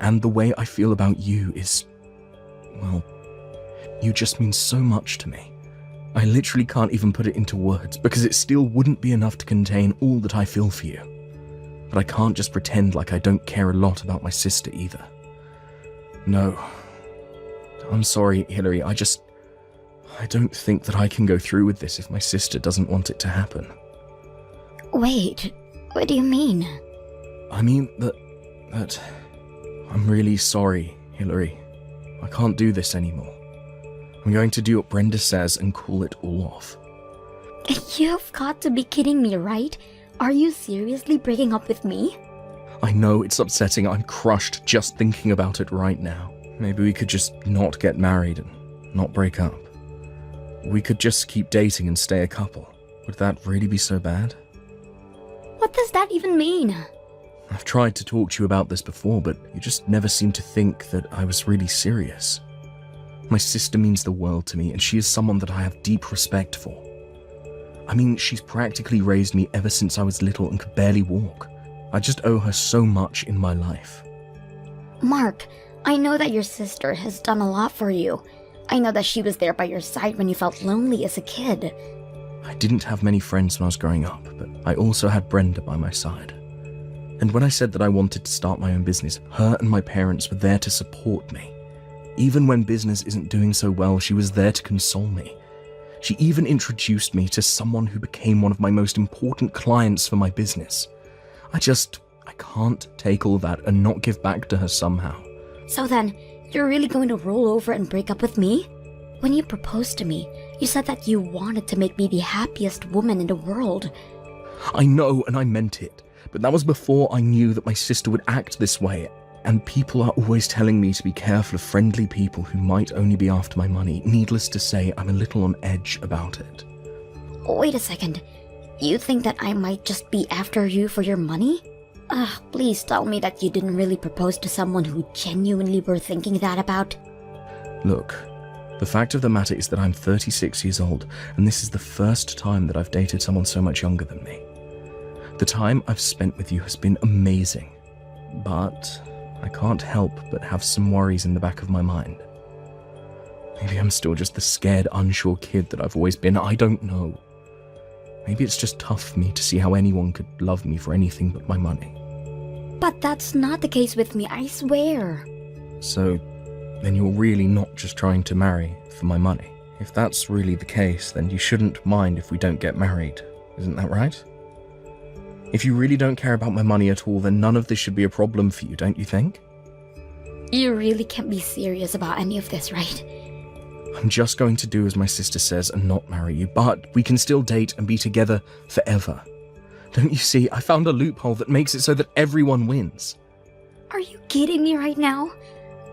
And the way I feel about you is... well, you just mean so much to me. I literally can't even put it into words, because it still wouldn't be enough to contain all that I feel for you. But I can't just pretend like I don't care a lot about my sister either. No. I'm sorry, Hillary, I don't think that I can go through with this if my sister doesn't want it to happen. Wait, what do you mean? I mean that... I'm really sorry, Hillary. I can't do this anymore. I'm going to do what Brenda says and call it all off. You've got to be kidding me, right? Are you seriously breaking up with me? I know it's upsetting. I'm crushed just thinking about it right now. Maybe we could just not get married and not break up. We could just keep dating and stay a couple. Would that really be so bad? What does that even mean? I've tried to talk to you about this before, but you just never seemed to think that I was really serious. My sister means the world to me, and she is someone that I have deep respect for. I mean, she's practically raised me ever since I was little and could barely walk. I just owe her so much in my life. Mark, I know that your sister has done a lot for you. I know that she was there by your side when you felt lonely as a kid. I didn't have many friends when I was growing up, but I also had Brenda by my side. And when I said that I wanted to start my own business, her and my parents were there to support me. Even when business isn't doing so well, she was there to console me. She even introduced me to someone who became one of my most important clients for my business. I can't take all that and not give back to her somehow. So then, you're really going to roll over and break up with me? When you proposed to me, you said that you wanted to make me the happiest woman in the world. I know, and I meant it. But that was before I knew that my sister would act this way. And people are always telling me to be careful of friendly people who might only be after my money. Needless to say, I'm a little on edge about it. Wait a second. You think that I might just be after you for your money? Please tell me that you didn't really propose to someone who genuinely were thinking that about. Look, the fact of the matter is that I'm 36 years old, and this is the first time that I've dated someone so much younger than me. The time I've spent with you has been amazing, but I can't help but have some worries in the back of my mind. Maybe I'm still just the scared, unsure kid that I've always been. I don't know. Maybe it's just tough for me to see how anyone could love me for anything but my money. But that's not the case with me, I swear. So, then you're really not just trying to marry for my money. If that's really the case, then you shouldn't mind if we don't get married. Isn't that right? If you really don't care about my money at all, then none of this should be a problem for you, don't you think? You really can't be serious about any of this, right? I'm just going to do as my sister says and not marry you, but we can still date and be together forever. Don't you see? I found a loophole that makes it so that everyone wins. Are you kidding me right now?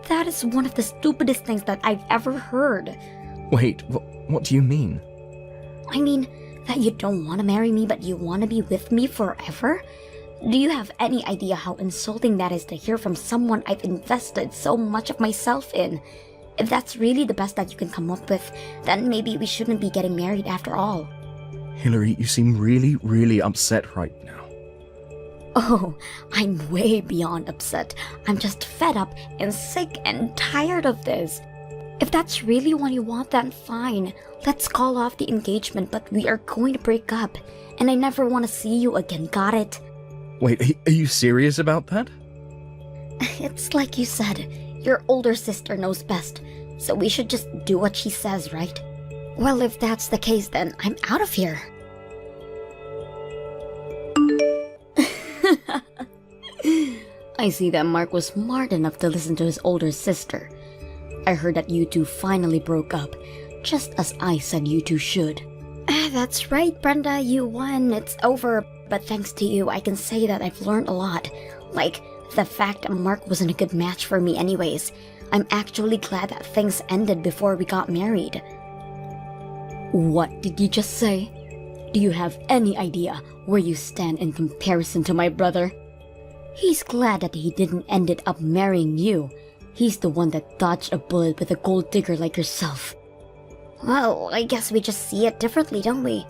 That is one of the stupidest things that I've ever heard. Wait, what do you mean? I mean, that you don't want to marry me but you want to be with me forever? Do you have any idea how insulting that is to hear from someone I've invested so much of myself in? If that's really the best that you can come up with, then maybe we shouldn't be getting married after all. Hillary, you seem really, really upset right now. Oh, I'm way beyond upset. I'm just fed up and sick and tired of this. If that's really what you want, then fine. Let's call off the engagement, but we are going to break up. And I never want to see you again, got it? Wait, are you serious about that? It's like you said, your older sister knows best, so we should just do what she says, right? Well, if that's the case, then I'm out of here. I see that Mark was smart enough to listen to his older sister. I heard that you two finally broke up, just as I said you two should. That's right, Brenda, you won. It's over. But thanks to you, I can say that I've learned a lot. Like, the fact that Mark wasn't a good match for me anyways. I'm actually glad that things ended before we got married. What did you just say? Do you have any idea where you stand in comparison to my brother? He's glad that he didn't ended up marrying you. He's the one that dodged a bullet with a gold digger like yourself. Well, I guess we just see it differently, don't we?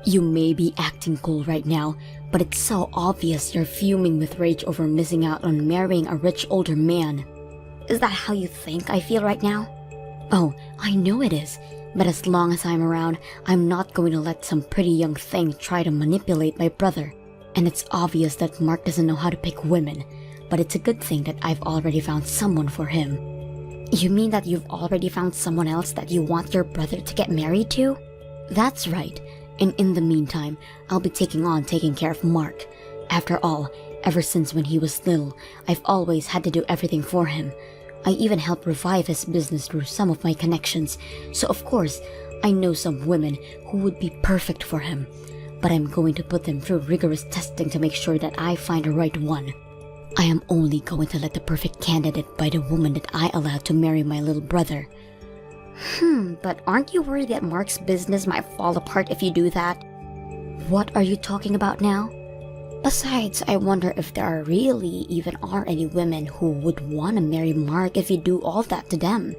You may be acting cool right now, but it's so obvious you're fuming with rage over missing out on marrying a rich older man. Is that how you think I feel right now? Oh, I know it is, but as long as I'm around, I'm not going to let some pretty young thing try to manipulate my brother. And it's obvious that Mark doesn't know how to pick women, but it's a good thing that I've already found someone for him. You mean that you've already found someone else that you want your brother to get married to? That's right. And in the meantime, I'll be taking care of Mark. After all, ever since when he was little, I've always had to do everything for him. I even helped revive his business through some of my connections, so of course, I know some women who would be perfect for him. But I'm going to put them through rigorous testing to make sure that I find the right one. I am only going to let the perfect candidate by the woman that I allowed to marry my little brother. But aren't you worried that Mark's business might fall apart if you do that? What are you talking about now? Besides, I wonder if there really even are any women who would want to marry Mark if you do all that to them.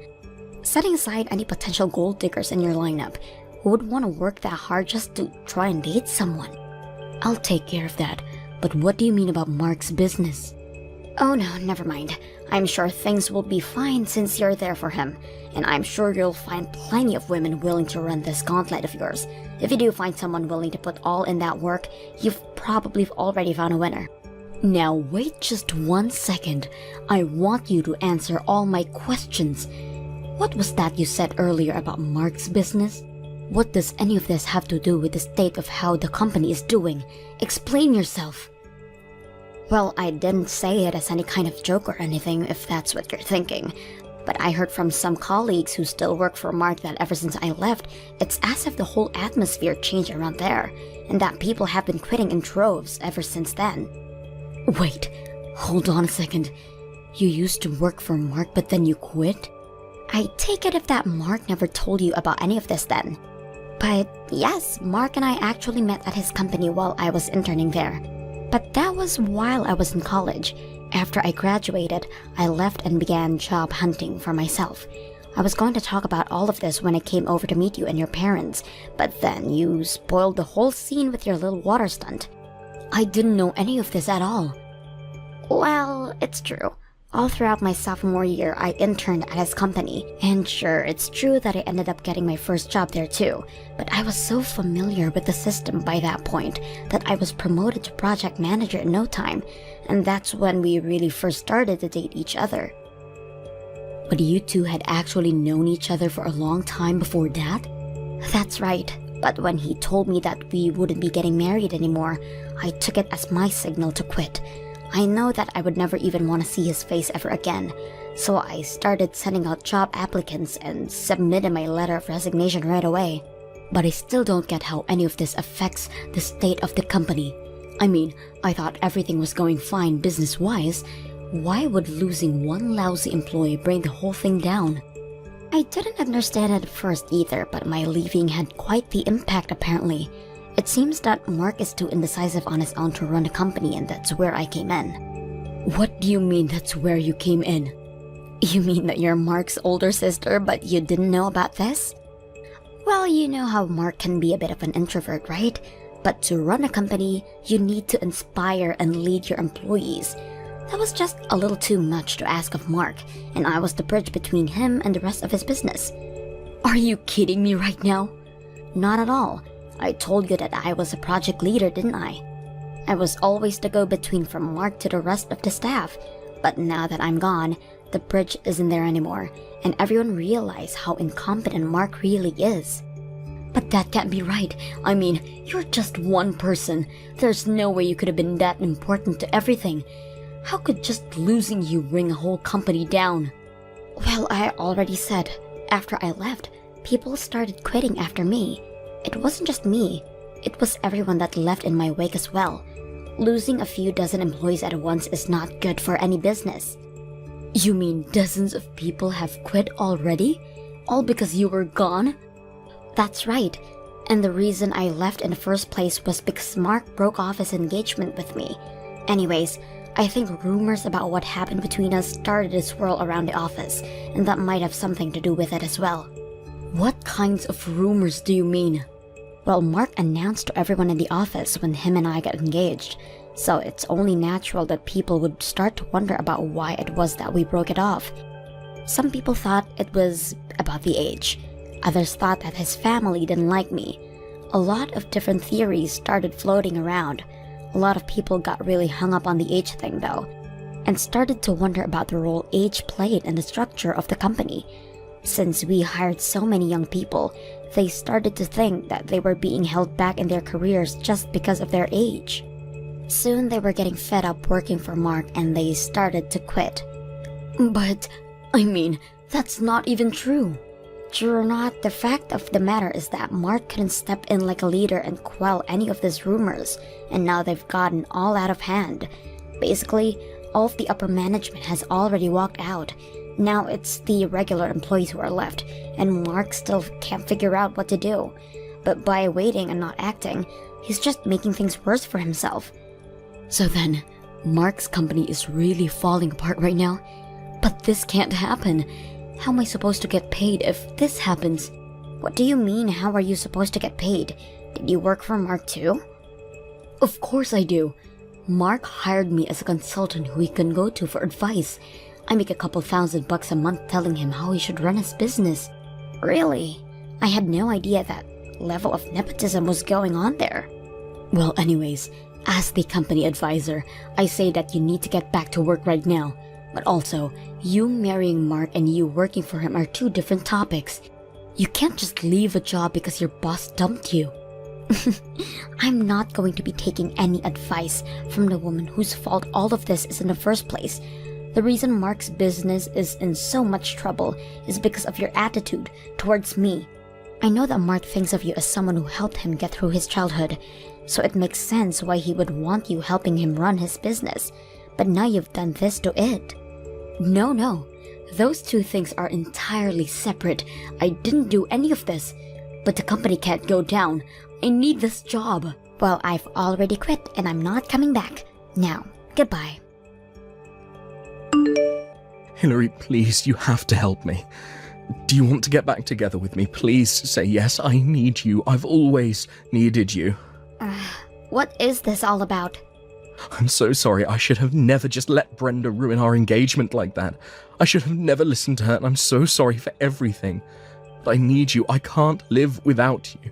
Setting aside any potential gold diggers in your lineup, who would want to work that hard just to try and date someone? I'll take care of that, but what do you mean about Mark's business? Oh no, never mind. I'm sure things will be fine since you're there for him, and I'm sure you'll find plenty of women willing to run this gauntlet of yours. If you do find someone willing to put all in that work, you've probably already found a winner. Now wait just 1 second. I want you to answer all my questions. What was that you said earlier about Mark's business? What does any of this have to do with the state of how the company is doing? Explain yourself. Well, I didn't say it as any kind of joke or anything, if that's what you're thinking. But I heard from some colleagues who still work for Mark that ever since I left, it's as if the whole atmosphere changed around there, and that people have been quitting in droves ever since then. Wait, hold on a second. You used to work for Mark, but then you quit? I take it if that Mark never told you about any of this then. But yes, Mark and I actually met at his company while I was interning there. But that was while I was in college. After I graduated, I left and began job hunting for myself. I was going to talk about all of this when I came over to meet you and your parents, but then you spoiled the whole scene with your little water stunt. I didn't know any of this at all. Well, it's true. All throughout my sophomore year, I interned at his company, and sure, it's true that I ended up getting my first job there too, but I was so familiar with the system by that point that I was promoted to project manager in no time, and that's when we really first started to date each other. But you two had actually known each other for a long time before that? That's right, but when he told me that we wouldn't be getting married anymore, I took it as my signal to quit. I know that I would never even want to see his face ever again, so I started sending out job applicants and submitted my letter of resignation right away. But I still don't get how any of this affects the state of the company. I mean, I thought everything was going fine business-wise. Why would losing one lousy employee bring the whole thing down? I didn't understand it at first either, but my leaving had quite the impact apparently. It seems that Mark is too indecisive on his own to run the company, and that's where I came in. What do you mean that's where you came in? You mean that you're Mark's older sister, but you didn't know about this? Well, you know how Mark can be a bit of an introvert, right? But to run a company, you need to inspire and lead your employees. That was just a little too much to ask of Mark, and I was the bridge between him and the rest of his business. Are you kidding me right now? Not at all. I told you that I was a project leader, didn't I? I was always the go-between from Mark to the rest of the staff. But now that I'm gone, the bridge isn't there anymore, and everyone realized how incompetent Mark really is. But that can't be right. I mean, you're just one person. There's no way you could have been that important to everything. How could just losing you bring a whole company down? Well, I already said, after I left, people started quitting after me. It wasn't just me, it was everyone that left in my wake as well. Losing a few dozen employees at once is not good for any business. You mean dozens of people have quit already? All because you were gone? That's right, and the reason I left in the first place was because Mark broke off his engagement with me. Anyways, I think rumors about what happened between us started to swirl around the office, and that might have something to do with it as well. What kinds of rumors do you mean? Well, Mark announced to everyone in the office when him and I got engaged, so it's only natural that people would start to wonder about why it was that we broke it off. Some people thought it was about the age. Others thought that his family didn't like me. A lot of different theories started floating around. A lot of people got really hung up on the age thing though, and started to wonder about the role age played in the structure of the company. Since we hired so many young people, they started to think that they were being held back in their careers just because of their age. Soon they were getting fed up working for Mark and they started to quit. But, I mean, that's not even true. True or not, the fact of the matter is that Mark couldn't step in like a leader and quell any of these rumors, and now they've gotten all out of hand. Basically, all of the upper management has already walked out. Now it's the regular employees who are left, and Mark still can't figure out what to do. But by waiting and not acting, he's just making things worse for himself. So then, Mark's company is really falling apart right now? But this can't happen. How am I supposed to get paid if this happens? What do you mean, how are you supposed to get paid? Did you work for Mark too? Of course I do. Mark hired me as a consultant who he can go to for advice. I make a couple $1,000 a month telling him how he should run his business. Really? I had no idea that level of nepotism was going on there. Well, anyways, as the company advisor, I say that you need to get back to work right now. But also, you marrying Mark and you working for him are two different topics. You can't just leave a job because your boss dumped you. I'm not going to be taking any advice from the woman whose fault all of this is in the first place. The reason Mark's business is in so much trouble is because of your attitude towards me. I know that Mark thinks of you as someone who helped him get through his childhood, so it makes sense why he would want you helping him run his business. But now you've done this to it. No. Those two things are entirely separate. I didn't do any of this. But the company can't go down. I need this job. Well, I've already quit and I'm not coming back. Now, goodbye. Hillary, please, you have to help me. Do you want to get back together with me? Please say yes, I need you. I've always needed you. What is this all about? I'm so sorry. I should have never just let Brenda ruin our engagement like that. I should have never listened to her, and I'm so sorry for everything. But I need you. I can't live without you.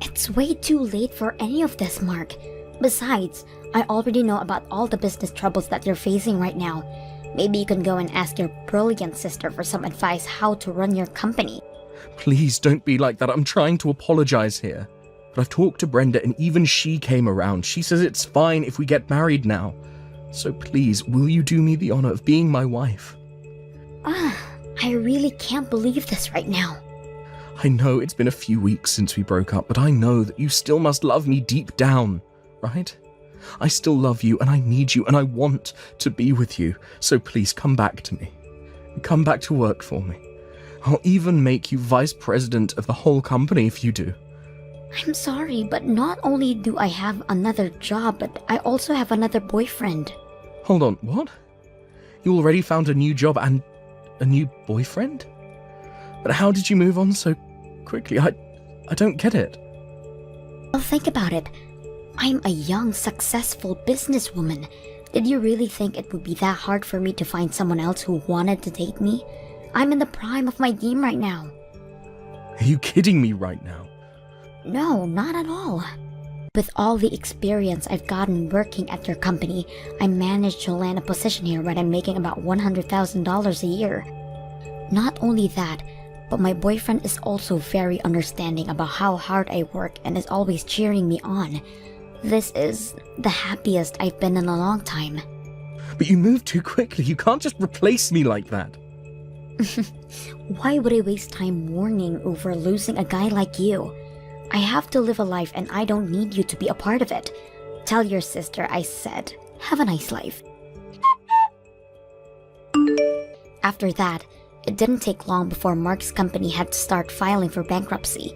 It's way too late for any of this, Mark. Besides, I already know about all the business troubles that you're facing right now. Maybe you can go and ask your brilliant sister for some advice how to run your company. Please don't be like that. I'm trying to apologize here. But I've talked to Brenda and even she came around. She says it's fine if we get married now. So please, will you do me the honor of being my wife? I really can't believe this right now. I know it's been a few weeks since we broke up, but I know that you still must love me deep down, right? I still love you and I need you and I want to be with you. So please come back to me. Come back to work for me. I'll even make you vice president of the whole company if you do. I'm sorry, but not only do I have another job, but I also have another boyfriend. Hold on, what? You already found a new job and a new boyfriend? But how did you move on so quickly? I don't get it. Well, think about it. I'm a young, successful businesswoman. Did you really think it would be that hard for me to find someone else who wanted to date me? I'm in the prime of my game right now. Are you kidding me right now? No, not at all. With all the experience I've gotten working at your company, I managed to land a position here where I'm making about $100,000 a year. Not only that, but my boyfriend is also very understanding about how hard I work and is always cheering me on. This is the happiest I've been in a long time. But you moved too quickly. You can't just replace me like that. Why would I waste time mourning over losing a guy like you? I have to live a life and I don't need you to be a part of it. Tell your sister I said, have a nice life. After that, it didn't take long before Mark's company had to start filing for bankruptcy,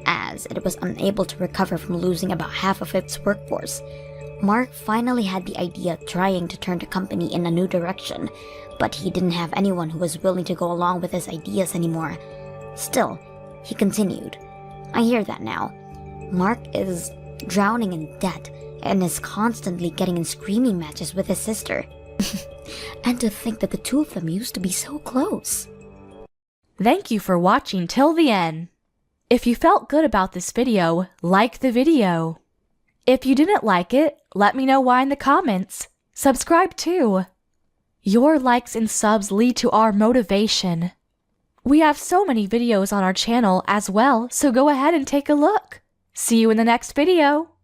as it was unable to recover from losing about half of its workforce. Mark finally had the idea of trying to turn the company in a new direction, but he didn't have anyone who was willing to go along with his ideas anymore. Still, he continued. I hear that now. Mark is drowning in debt and is constantly getting in screaming matches with his sister. And to think that the two of them used to be so close. Thank you for watching till the end. If you felt good about this video, like the video. If you didn't like it, let me know why in the comments. Subscribe too. Your likes and subs lead to our motivation. We have so many videos on our channel as well, so go ahead and take a look. See you in the next video.